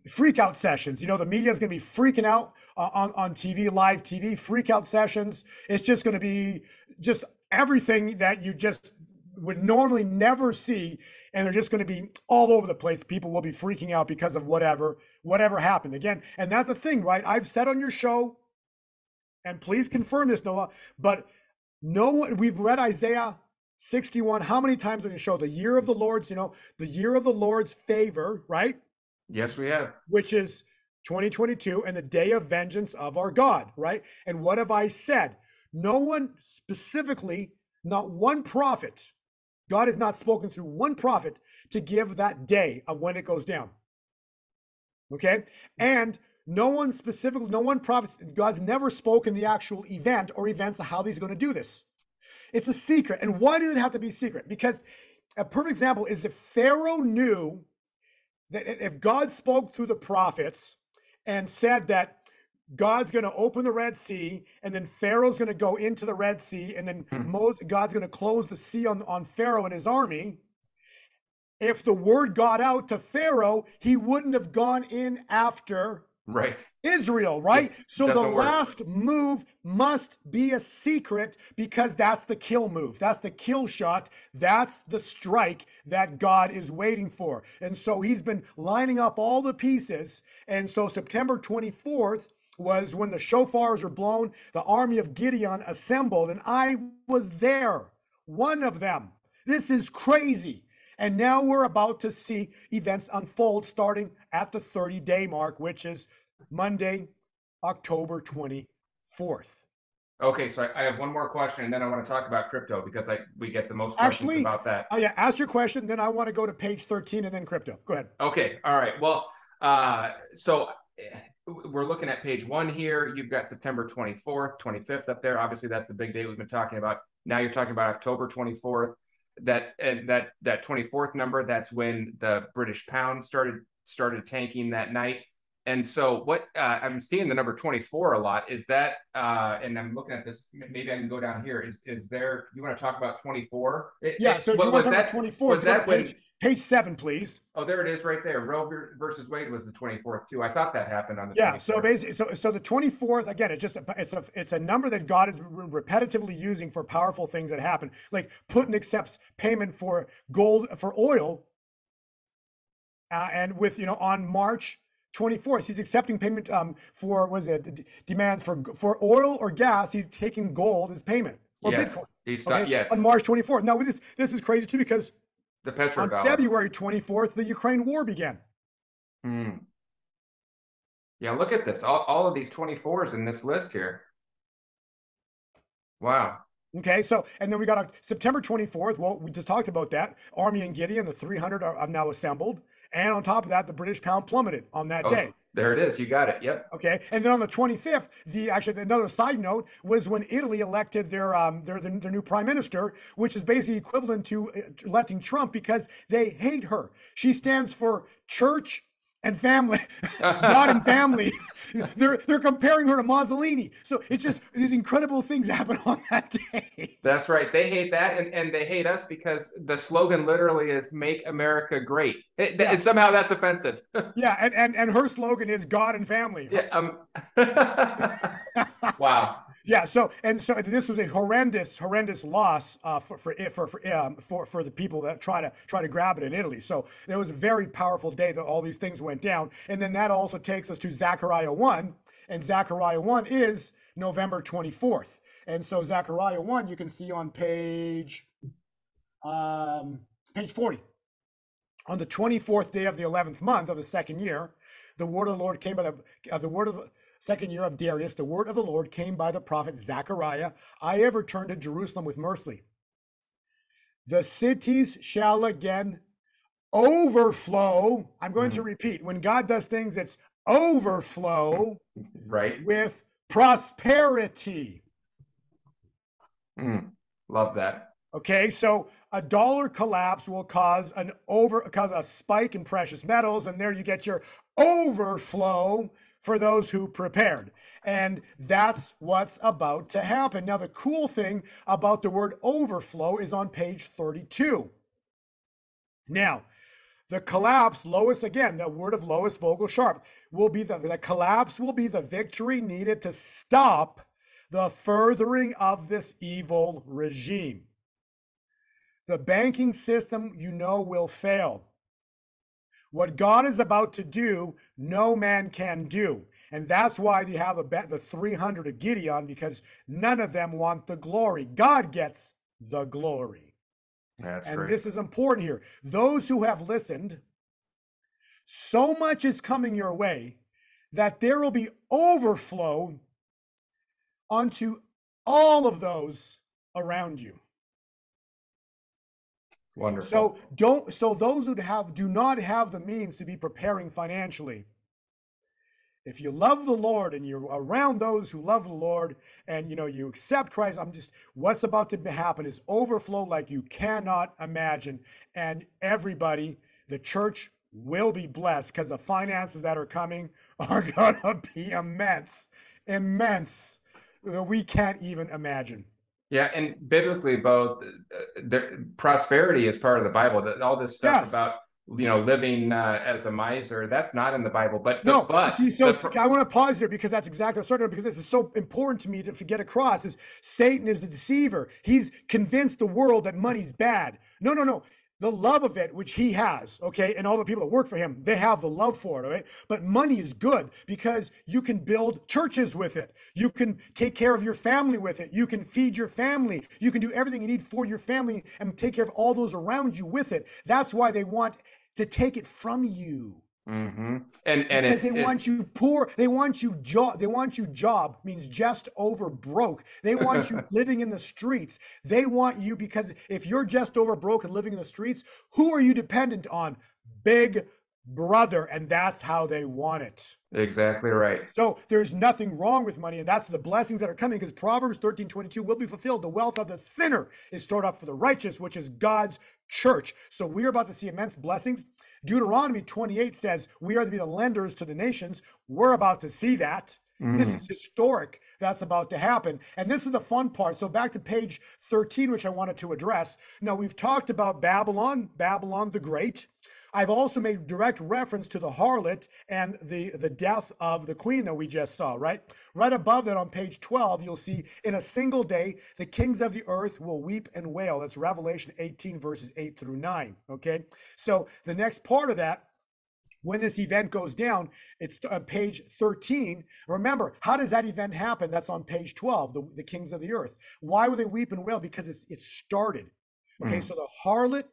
freak out sessions. You know, the media is going to be freaking out on TV, live TV, freak out sessions. It's just going to be just everything that you just would normally never see. And they're just going to be all over the place. People will be freaking out because of whatever happened again. And that's the thing, right? I've said on your show, and please confirm this, Noah, but no one, we've read Isaiah 61 how many times on your show? The year of the Lord's, you know, the year of the Lord's favor, right? Yes, we have. Which is 2022, and the day of vengeance of our God, right? And what have I said? No one specifically, not one prophet, God has not spoken through one prophet to give that day of when it goes down. Okay? And no one specifically, no one prophet, God's never spoken the actual event or events of how he's going to do this. It's a secret. And why did it have to be secret? Because a perfect example is if Pharaoh knew that if God spoke through the prophets and said that God's going to open the Red Sea, and then Pharaoh's going to go into the Red Sea, and then God's going to close the sea on Pharaoh and his army. If the word got out to Pharaoh, he wouldn't have gone in after Right. Israel, right? So the doesn't work. last move must be a secret because that's the kill move. That's the kill shot. That's the strike that God is waiting for. And so he's been lining up all the pieces. And so September 24th was when the shofars were blown, the army of Gideon assembled, and I was there, one of them. This is crazy. And now we're about to see events unfold starting at the 30-day mark, which is Monday, October 24th. Okay, so I have one more question, and then I want to talk about crypto because we get the most questions about that. Yeah, ask your question, then I want to go to page 13 and then crypto. Go ahead. Okay, all right. Well, so we're looking at page 1 here. You've got September 24th, 25th up there. Obviously, that's the big day we've been talking about. Now you're talking about October 24th. That 24th number, that's when the British pound started tanking that night. And so what I'm seeing the number 24 a lot is that, and I'm looking at this, maybe I can go down here. Is there, you want to talk about 24? Yeah, so if you want to talk about 24, was that page 7, please. Oh, there it is right there. Roe versus Wade was the 24th too. I thought that happened on the 24th. Yeah, so basically, so the 24th, again, it's a number that God is repetitively using for powerful things that happen. Like Putin accepts payment for gold, for oil, and with, on March 24th, he's accepting payment for, demands for oil or gas. He's taking gold as payment. Or yes, Bitcoin. Yes. On March 24th. Now, this is crazy too, because the petrodollar. On February 24th, the Ukraine war began. Yeah, look at this. All of these 24s in this list here. Wow. Okay, so, and then we got September 24th. Well, we just talked about that. Army and Gideon, the 300 are now assembled. And on top of that, the British pound plummeted on that day. There it is. You got it. Yep. Okay, and then on the 25th, another side note was when Italy elected their new prime minister, which is basically equivalent to electing Trump because they hate her. She stands for church and family, God and family. They're comparing her to Mussolini. So it's just these incredible things happen on that day. That's right. They hate that, and they hate us because the slogan literally is "Make America Great." And somehow that's offensive. Yeah, and her slogan is God and family. Yeah. Wow. Yeah. So this was a horrendous loss for the people that try to grab it in Italy. So it was a very powerful day that all these things went down. And then that also takes us to Zechariah 1, and Zechariah 1 is November 24th. And so Zechariah 1 you can see on page 40. On the 24th day of the 11th month of the second year, the word of the Lord came by the word of second year of Darius, the word of the Lord came by the prophet Zechariah. I have returned to Jerusalem with mercy. The cities shall again overflow. I'm going to repeat. When God does things, it's overflow right with prosperity. Love that. Okay, so a dollar collapse will cause a spike in precious metals, and there you get your overflow for those who prepared. And that's what's about to happen. Now, the cool thing about the word overflow is on page 32. Now, the collapse, Lois, again, the word of Lois Vogel Sharp, will be the collapse will be the victory needed to stop the furthering of this evil regime. The banking system, will fail. What God is about to do, no man can do. And that's why you have the 300 of Gideon, because none of them want the glory. God gets the glory. That's and great. This is important here. Those who have listened, so much is coming your way that there will be overflow onto all of those around you. Wonderful. So those who do not have the means to be preparing financially, if you love the Lord and you're around those who love the Lord and you accept Christ, what's about to happen is overflow like you cannot imagine. And everybody, the church will be blessed, because the finances that are coming are gonna be immense. We can't even imagine. Yeah, and biblically, Bo, prosperity is part of the Bible. All this stuff Yes. about living as a miser, that's not in the Bible. But I want to pause there, because that's exactly because this is so important to me to get across. Is Satan is the deceiver. He's convinced the world that money's bad. No. The love of it, which he has, okay, and all the people that work for him, they have the love for it, okay? But money is good because you can build churches with it. You can take care of your family with it. You can feed your family. You can do everything you need for your family and take care of all those around you with it. That's why they want to take it from you. Mm-hmm. Because they want you poor. They want you job means just over broke. They want you living in the streets. They want you, because if you're just over broke and living in the streets, who are you dependent on? Big Brother. And that's how they want it. Exactly right. So there's nothing wrong with money, and that's the blessings that are coming, because Proverbs 13:22 will be fulfilled. The wealth of the sinner is stored up for the righteous, which is God's church. So we're about to see immense blessings. Deuteronomy 28 says we are to be the lenders to the nations. We're about to see that. This is historic. That's about to happen. And this is the fun part. So back to page 13, which I wanted to address. Now, we've talked about Babylon the Great. I've also made direct reference to the harlot and the death of the queen that we just saw, right? Right above that on page 12, you'll see, in a single day, the kings of the earth will weep and wail. That's Revelation 18, verses 8 through 9, okay? So the next part of that, when this event goes down, it's on page 13. Remember, how does that event happen? That's on page 12, the kings of the earth. Why would they weep and wail? Because it started. Okay, so the harlot,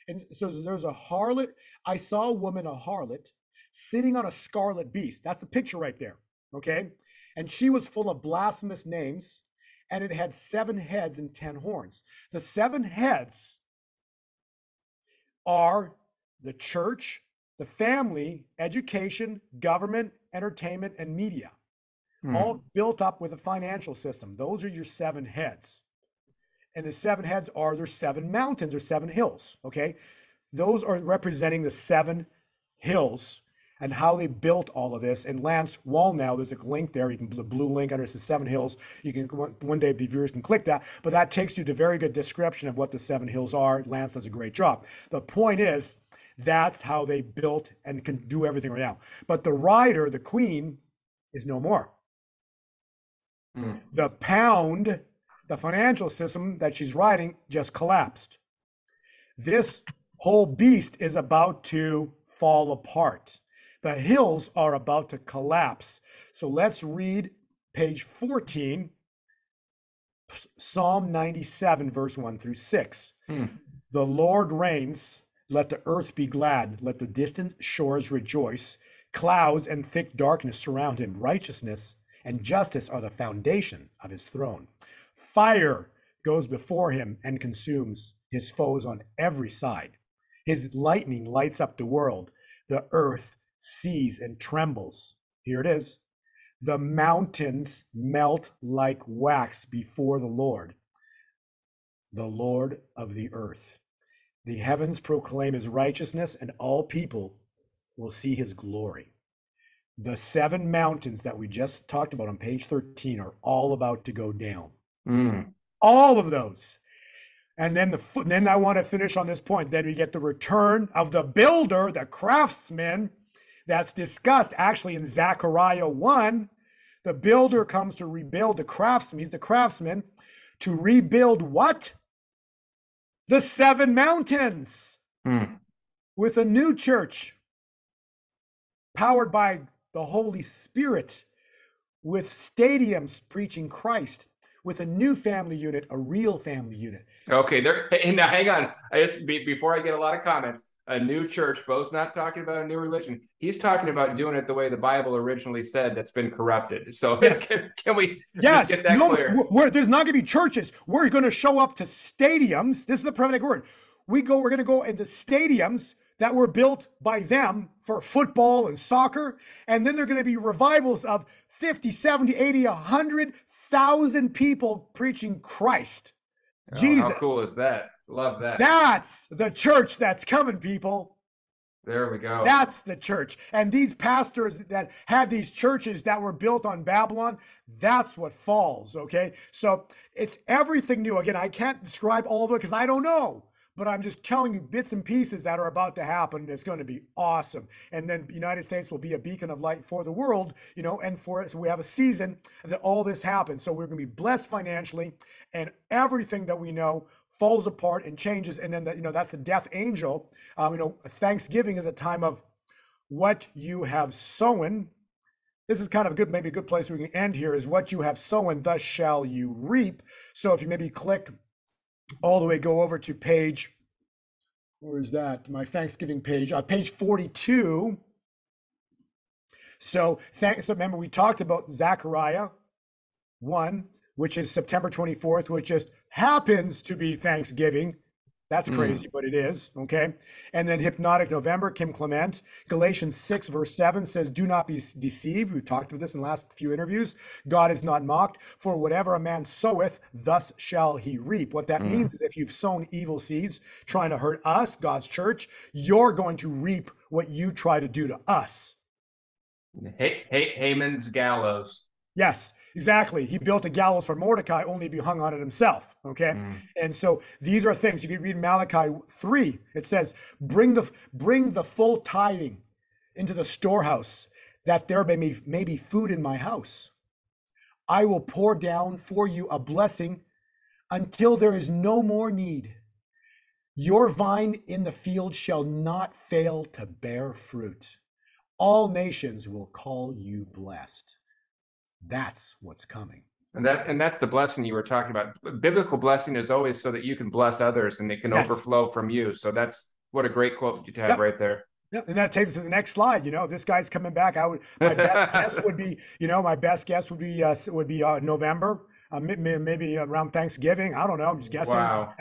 and so there's a harlot. I saw a woman, a harlot, sitting on a scarlet beast. That's the picture right there, okay? And she was full of blasphemous names, and it had 7 heads and 10 horns. The 7 heads are the church, the family, education, government, entertainment, and media, all built up with a financial system. Those are your 7 heads. And the 7 heads are their 7 mountains or 7 hills, okay? Those are representing the 7 hills and how they built all of this. And Lance Wallnau, there's a link there. You can, the blue link under the 7 hills. You can, one day the viewers can click that, but that takes you to a very good description of what the 7 hills are. Lance does a great job. The point is, that's how they built and can do everything right now. But the rider, the queen, is no more. The pound, the financial system that she's riding, just collapsed. This whole beast is about to fall apart. The hills are about to collapse. So let's read page 14, Psalm 97, verse 1 through 6. The Lord reigns. Let the earth be glad. Let the distant shores rejoice. Clouds and thick darkness surround him. Righteousness and justice are the foundation of his throne. Fire goes before him and consumes his foes on every side. His lightning lights up the world. The earth sees and trembles. Here it is. The mountains melt like wax before the Lord of the earth. The heavens proclaim his righteousness, and all people will see his glory. The 7 mountains that we just talked about on page 13 are all about to go down. All of those. And then I want to finish on this point. Then we get the return of the builder, the craftsman, that's discussed actually in Zechariah 1. The builder comes to rebuild the craftsman. He's the craftsman to rebuild what? The 7 mountains with a new church powered by the Holy Spirit, with stadiums preaching Christ, with a new family unit, a real family unit. Okay, now hang on. Before I get a lot of comments, a new church. Bo's not talking about a new religion. He's talking about doing it the way the Bible originally said, that's been corrupted. So yes. can we just get that clear? There's not going to be churches. We're going to show up to stadiums. This is the prophetic word. We're going to go into stadiums that were built by them for football and soccer. And then there are going to be revivals of 50, 70, 80, 100,000 people preaching Christ. Jesus. How cool is that? Love that. That's the church that's coming, people. There we go. That's the church. And these pastors that had these churches that were built on Babylon, that's what falls, okay? So it's everything new. Again, I can't describe all of it because I don't know. But I'm just telling you bits and pieces that are about to happen. It's going to be awesome. And then the United States will be a beacon of light for the world, and for us, we have a season that all this happens. So we're going to be blessed financially, and everything that we know falls apart and changes. And then, that's the death angel. Thanksgiving is a time of what you have sown. This is kind of maybe a good place we can end here, is what you have sown, thus shall you reap. So if you maybe click all the way, go over to page, where is that? My Thanksgiving page, page 42. So remember, we talked about Zechariah 1, which is September 24th, which just happens to be Thanksgiving. That's crazy, but it is, okay? And then Hypnotic November, Kim Clement. Galatians 6, verse 7 says, do not be deceived. We've talked about this in the last few interviews. God is not mocked. For whatever a man soweth, thus shall he reap. What that means is if you've sown evil seeds trying to hurt us, God's church, you're going to reap what you try to do to us. Haman's gallows. Yes, exactly. He built a gallows for Mordecai, only to be hung on it himself. Okay. And so these are things you can read in Malachi 3. It says, bring the full tithing into the storehouse, that there may be food in my house. I will pour down for you a blessing until there is no more need. Your vine in the field shall not fail to bear fruit. All nations will call you blessed. That's what's coming. And that's the blessing you were talking about. Biblical blessing is always so that you can bless others and it can overflow from you. So that's what a great quote you have right there. Yeah, and that takes us to the next slide. This guy's coming back. My best guess would be, November, maybe around Thanksgiving. I don't know. I'm just guessing. Wow.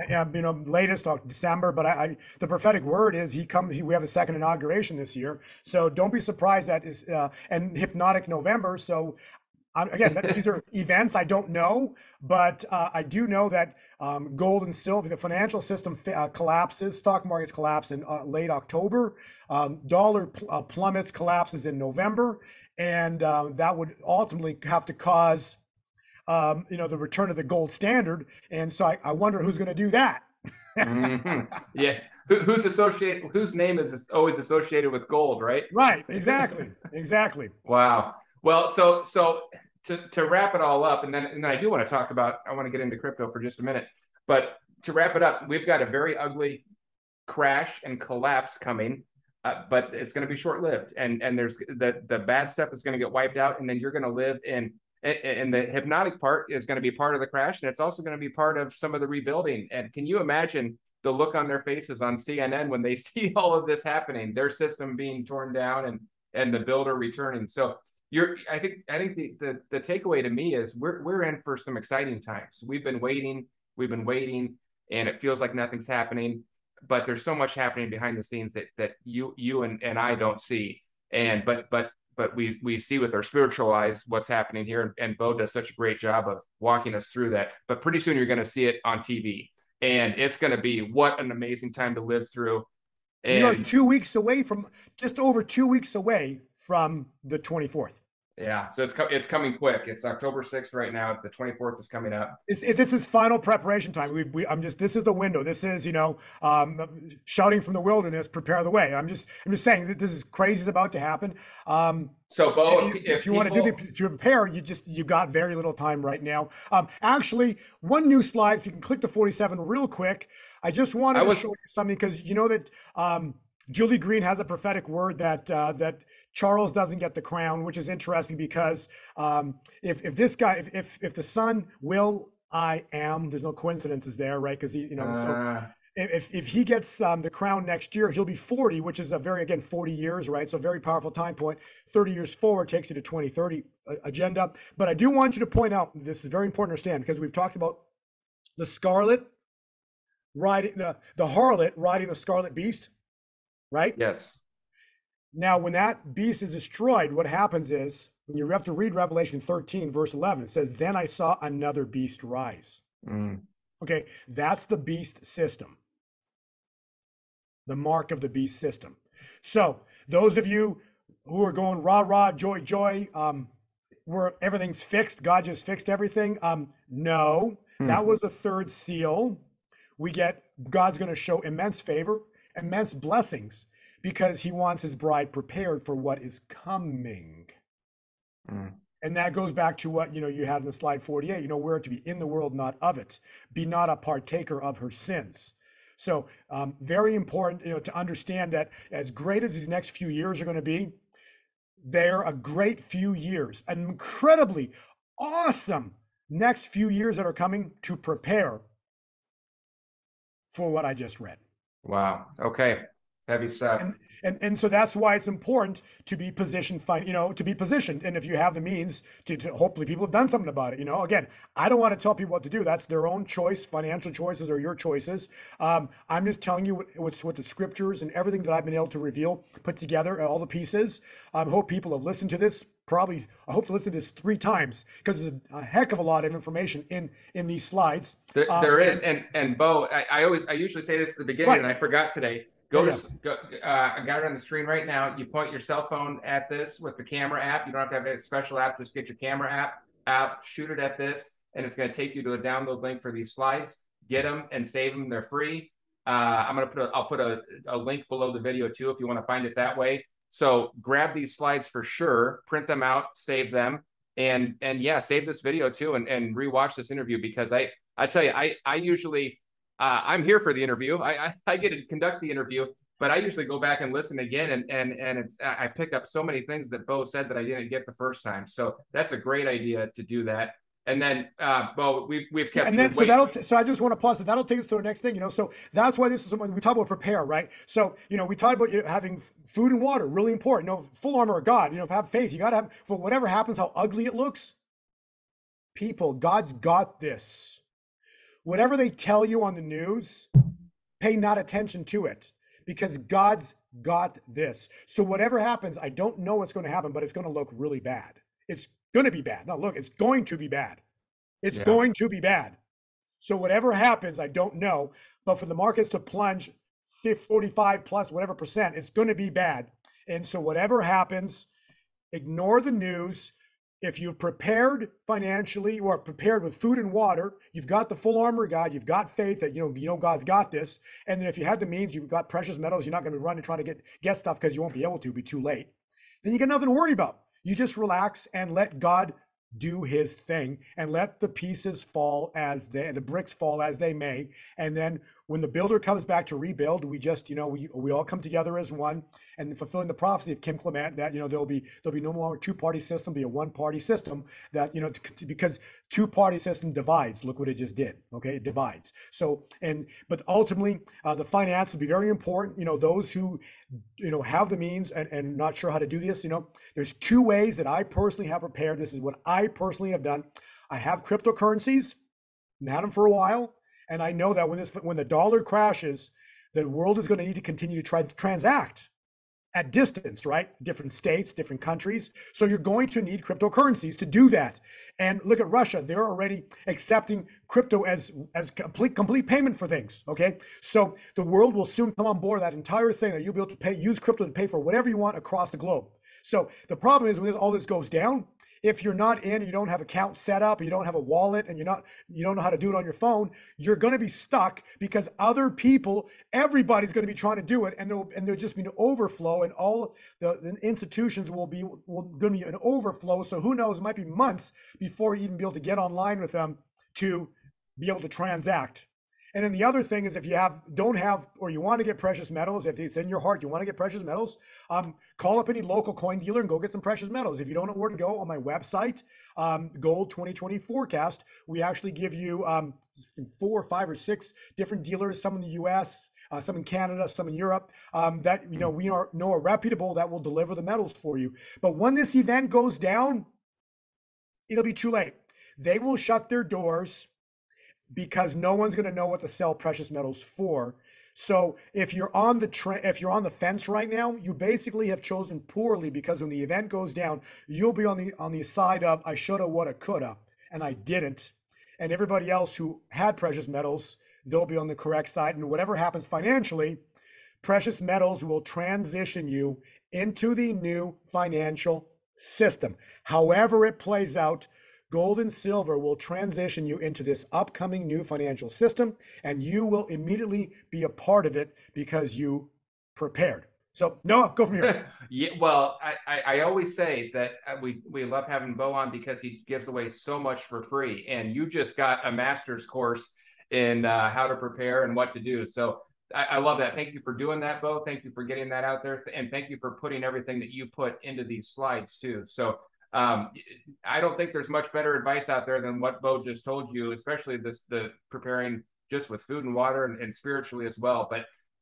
Latest December. But the prophetic word is he comes. We have a second inauguration this year, so don't be surprised that is and Hypnotic November. So. Again, these are events I don't know, but I do know that gold and silver, the financial system collapses, stock markets collapse in late October, dollar plummets, collapses in November, and that would ultimately have to cause, the return of the gold standard. And so I wonder who's going to do that. Yeah. Whose name is always associated with gold, right? Right. Exactly. Wow. Well, so to wrap it all up, and then I do want to talk about, I want to get into crypto for just a minute, but to wrap it up, we've got a very ugly crash and collapse coming, but it's going to be short-lived, and there's the bad stuff is going to get wiped out, and then you're going to live in the hypnotic part is going to be part of the crash, and it's also going to be part of some of the rebuilding. And can you imagine the look on their faces on CNN when they see all of this happening, their system being torn down and the builder returning? So I think the takeaway to me is we're in for some exciting times. We've been waiting, and it feels like nothing's happening, but there's so much happening behind the scenes that you and I don't see. But but we see with our spiritual eyes what's happening here. And Bo does such a great job of walking us through that. But pretty soon you're going to see it on TV. And it's going to be what an amazing time to live through. And we are 2 weeks away from, just over 2 weeks away from the 24th. Yeah, so it's coming quick. It's October 6th right now. The 24th is coming up. This is final preparation time. This is the window. This is, shouting from the wilderness, prepare the way. I'm just saying that this is crazy is about to happen. So Bo, if you want to prepare, you got very little time right now. Actually, one new slide. If you can click to 47 real quick. I just wanted to show you something, because you know that Julie Green has a prophetic word that Charles doesn't get the crown, which is interesting, because if this guy, if the son I am, there's no coincidences there, right? Because so if he gets the crown next year, he'll be 40, which is a very, again, 40 years, right? So very powerful time point. 30 years forward takes you to 2030 agenda. But I do want you to point out, this is very important to understand, because we've talked about the scarlet riding the harlot riding the scarlet beast, right? Yes. Now, when that beast is destroyed, what happens is, when you have to read Revelation 13, verse 11, it says, then I saw another beast rise. Okay, that's the beast system. The mark of the beast system. So those of you who are going rah, rah, joy, joy, where everything's fixed, God just fixed everything. No, that was the third seal. God's going to show immense favor, immense blessings, because he wants his bride prepared for what is coming. And that goes back to what, you had in the slide 48, we're to be in the world, not of it. Be not a partaker of her sins. So very important, to understand that as great as these next few years are going to be, they're a great few years, an incredibly awesome next few years that are coming to prepare for what I just read. Wow. Okay. Heavy stuff. And so that's why it's important to be positioned, to be positioned. And if you have the means to hopefully people have done something about it. Again, I don't want to tell people what to do. That's their own choice. Financial choices are your choices. I'm just telling you what the scriptures and everything that I've been able to reveal, put together, all the pieces. I hope people have listened to this. I hope to listen to this 3 times, because there's a heck of a lot of information in these slides. There is. And Bo, I usually say this at the beginning, and I forgot today. I got it on the screen right now. You point your cell phone at this with the camera app. You don't have to have a special app. Just get your camera app out, shoot it at this, and it's going to take you to a download link for these slides. Get them and save them. They're free. I'll put a link below the video too, if you want to find it that way. So grab these slides for sure, print them out, save them, and yeah, save this video too, and rewatch this interview, because I tell you, I usually. I'm here for the interview. I get to conduct the interview, but I usually go back and listen again, and I pick up so many things that Bo said that I didn't get the first time. So that's a great idea to do that. And then Bo, we've kept. So I just want to pause. That'll take us to the next thing. So that's why this is when we talk about prepare, right? So we talk about having food and water, really important. Full armor of God. Have faith. You got to have, for whatever happens, how ugly it looks. People, God's got this. Whatever they tell you on the news, pay not attention to it, because God's got this. So whatever happens, I don't know what's going to happen, but it's going to look really bad. It's going to be bad. No, look, it's going to be bad. It's going to be bad. So whatever happens, I don't know, but for the markets to plunge 45 plus whatever percent, it's going to be bad. And so whatever happens, ignore the news. If you've prepared financially, or prepared with food and water, you've got the full armor of God, you've got faith that God's got this. And then if you had the means, you've got precious metals, you're not going to be running trying to get stuff, because you won't be able to, be too late. Then you got nothing to worry about. You just relax and let God do his thing, and let the pieces fall the bricks fall as they may. And then when the builder comes back to rebuild, we just, we all come together as one, and fulfilling the prophecy of Kim Clement that, there'll be no longer two-party system, be a one-party system, that, because two-party system divides. Look what it just did. Okay. It divides. So, but ultimately the finance will be very important. Those who, have the means and not sure how to do this, there's 2 ways that I personally have prepared. This is what I personally have done. I have cryptocurrencies, and had them for a while. And I know that when the dollar crashes, the world is going to need to continue to try to transact. at distance, right? Different states, different countries. So you're going to need cryptocurrencies to do that. And look at Russia; they're already accepting crypto as complete payment for things. Okay, so the world will soon come on board that entire thing that you'll be able to use crypto to pay for whatever you want across the globe. So the problem is when all this goes down, if you're not in, you don't have account set up, you don't have a wallet, and you don't know how to do it on your phone, you're going to be stuck because other people, everybody's going to be trying to do it, and there'll just be an overflow, and all the institutions will going to be an overflow. So who knows? It might be months before you even be able to get online with them to be able to transact. And then the other thing is, if you don't have, or you want to get precious metals, if it's in your heart, you want to get precious metals, call up any local coin dealer and go get some precious metals. If you don't know where to go, on my website, Gold 2020 Forecast, we actually give you 4, 5, or 6 different dealers, some in the U.S., some in Canada, some in Europe, that we know are reputable, that will deliver the metals for you. But when this event goes down, it'll be too late. They will shut their doors, because no one's going to know what to sell precious metals for. So if you're on the fence right now, you basically have chosen poorly, because when the event goes down, you'll be on the side of I shoulda, woulda, coulda, and I didn't. And everybody else who had precious metals, they'll be on the correct side. And whatever happens financially, precious metals will transition you into the new financial system. However it plays out, gold and silver will transition you into this upcoming new financial system, and you will immediately be a part of it because you prepared. So Noah, go from here. Yeah, well, I always say that we love having Bo on because he gives away so much for free, and you just got a master's course in how to prepare and what to do. So I love that. Thank you for doing that, Bo. Thank you for getting that out there, and thank you for putting everything that you put into these slides too. So I don't think there's much better advice out there than what Bo just told you, especially the preparing just with food and water and spiritually as well.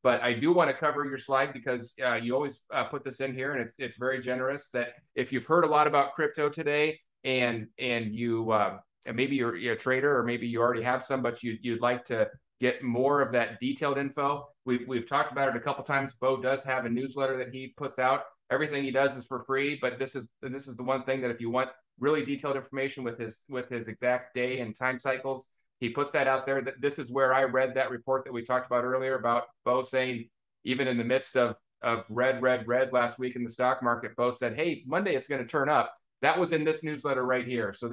But I do want to cover your slide because you always put this in here, and it's very generous. That if you've heard a lot about crypto today, and you and maybe you're a trader, or maybe you already have some, but you'd like to get more of that detailed info. We've talked about it a couple times. Bo does have a newsletter that he puts out. Everything he does is for free, but this is the one thing that if you want really detailed information with his exact day and time cycles, he puts that out there. This is where I read that report that we talked about earlier about Bo saying, even in the midst of red last week in the stock market, Bo said, hey, Monday it's going to turn up. That was in this newsletter right here. So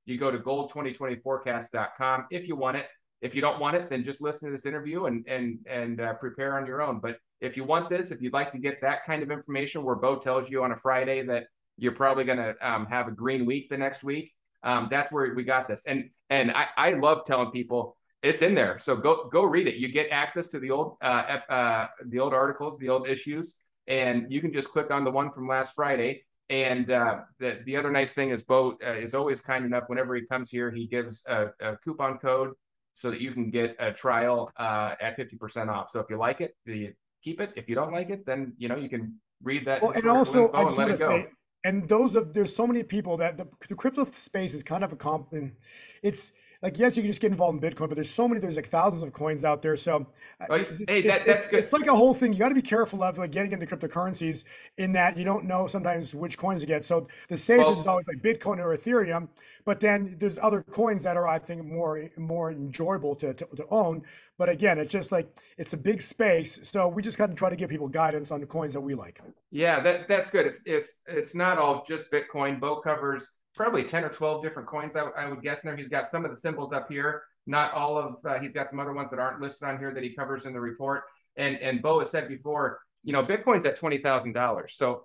you go to gold2020forecast.com if you want it. If you don't want it, then just listen to this interview and prepare on your own. But if you want this, if you'd like to get that kind of information where Bo tells you on a Friday that you're probably going to have a green week the next week, that's where we got this. And I love telling people it's in there. So go read it. You get access to the old articles, the old issues, and you can just click on the one from last Friday. And the other nice thing is Bo is always kind enough. Whenever he comes here, he gives a coupon code so that you can get a trial at 50% off. So if you like it, you keep it. If you don't like it, then you can read that. Well, and also I just want to say, and there's so many people that the crypto space is kind of a it's like, yes, you can just get involved in Bitcoin, but there's like thousands of coins out there. So that's good. It's like a whole thing. You got to be careful of like getting into cryptocurrencies in that you don't know sometimes which coins to get. So the safest is always like Bitcoin or Ethereum, but then there's other coins that are, I think, more enjoyable to own. But again, it's just like, it's a big space. So we just kind of try to give people guidance on the coins that we like. Yeah, that's good. It's not all just Bitcoin. Bo covers probably 10 or 12 different coins, I would guess in there. He's got some of the symbols up here, not all of, he's got some other ones that aren't listed on here that he covers in the report. And Bo has said before, Bitcoin's at $20,000. So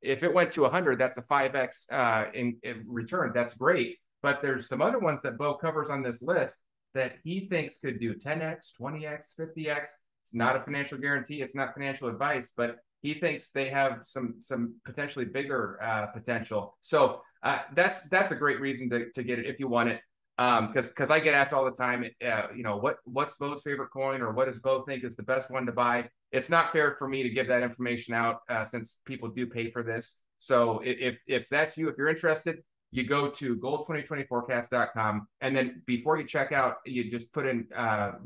if it went to 100, that's a 5X in return. That's great. But there's some other ones that Bo covers on this list that he thinks could do 10X, 20X, 50X. It's not a financial guarantee. It's not financial advice, but he thinks they have some potentially bigger potential. So that's a great reason to get it if you want it. Because I get asked all the time, what's Bo's favorite coin, or what does Bo think is the best one to buy? It's not fair for me to give that information out since people do pay for this. So if that's you, if you're interested, you go to gold2020forecast.com, and then before you check out, you just put in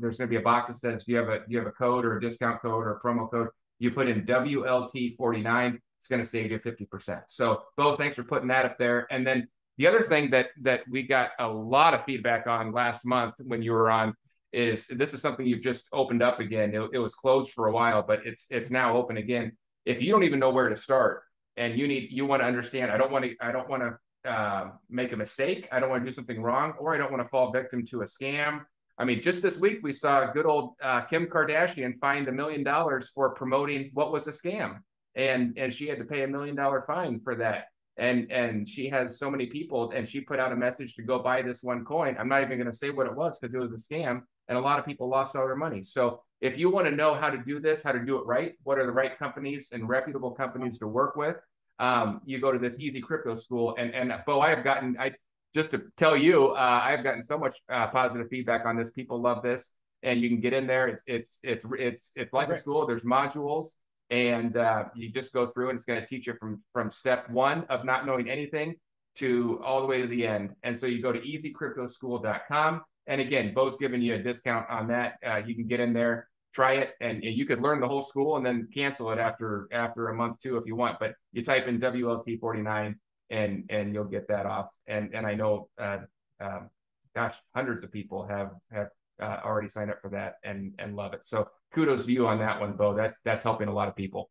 there's going to be a box that says, do you have a code or a discount code or a promo code? You put in WLT49, it's going to save you 50%. So, Bo, thanks for putting that up there. And then the other thing that we got a lot of feedback on last month when you were on is this is something you've just opened up again. It was closed for a while, but it's now open again. If you don't even know where to start and you want to understand, I don't want to make a mistake. I don't want to do something wrong, or I don't want to fall victim to a scam. I mean, just this week we saw good old Kim Kardashian fined $1 million for promoting what was a scam, and she had to pay $1 million fine for that. And she has so many people, and she put out a message to go buy this one coin. I'm not even going to say what it was because it was a scam, and a lot of people lost all their money. So if you want to know how to do this, how to do it right, what are the right companies and reputable companies to work with, you go to this Easy Crypto School. And Bo, just to tell you, I've gotten so much positive feedback on this. People love this, and you can get in there. It's like a school. There's modules, and you just go through, and it's going to teach you from step one of not knowing anything to all the way to the end. And so you go to easycryptoschool.com, and again, Bo's giving you a discount on that. You can get in there, try it, and you could learn the whole school and then cancel it after a month too if you want. But you type in WLT49 and you'll get that off. And I know, gosh, hundreds of people have already signed up for that and love it. So kudos to you on that one, Bo. That's helping a lot of people.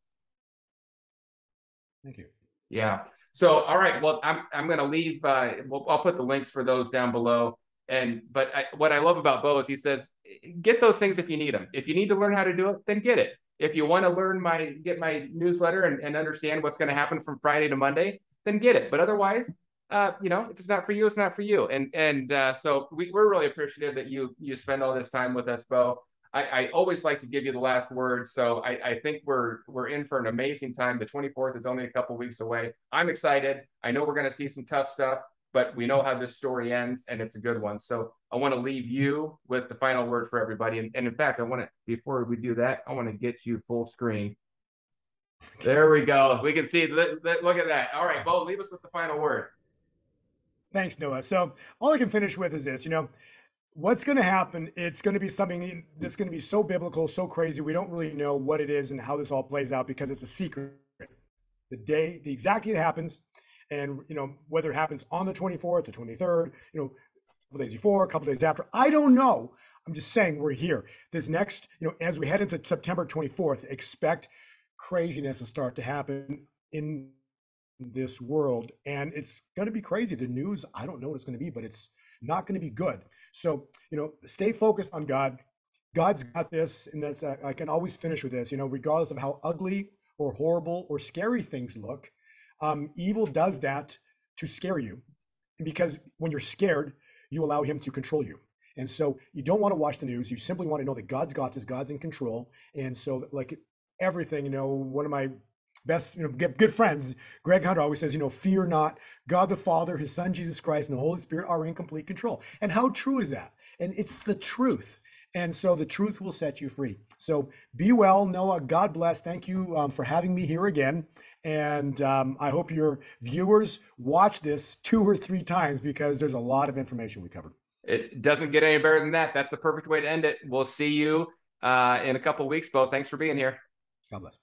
Thank you. Yeah. So, all right. Well, I'm going to leave. I'll put the links for those down below. But what I love about Bo is he says, get those things if you need them. If you need to learn how to do it, then get it. If you want to get my newsletter and understand what's going to happen from Friday to Monday, then get it. But otherwise, if it's not for you, it's not for you. So we're really appreciative that you spend all this time with us, Bo. I always like to give you the last word. So I think we're in for an amazing time. The 24th is only a couple weeks away. I'm excited. I know we're going to see some tough stuff, but we know how this story ends, and it's a good one. So I want to leave you with the final word for everybody. And in fact, before we do that, I want to get you full screen. There we go. We can see, look at that. All right, Bo, leave us with the final word. Thanks, Noah. So all I can finish with is this, what's going to happen, it's going to be something that's going to be so biblical, so crazy. We don't really know what it is and how this all plays out because it's a secret. The exact day it happens, and whether it happens on the 24th, the 23rd, a couple days before, a couple days after, I don't know. I'm just saying we're here. This next, as we head into September 24th, expect craziness to start to happen in this world, and it's going to be crazy. The news, I don't know what it's going to be, but it's not going to be good. So stay focused on God. God's got this, and that's I can always finish with this. Regardless of how ugly or horrible or scary things look, evil does that to scare you, because when you're scared, you allow him to control you. And so you don't want to watch the news. You simply want to know that God's got this. God's in control. And so, like everything, one of my best, good friends, Greg Hunter, always says, fear not. God the Father, his Son Jesus Christ, and the Holy Spirit are in complete control. And how true is that? And it's the truth. And so the truth will set you free. So be well, Noah. God bless. Thank you for having me here again. And I hope your viewers watch this 2 or 3 times, because there's a lot of information we covered. It doesn't get any better than that. That's the perfect way to end it. We'll see you in a couple of weeks, Bo. Thanks for being here. God bless.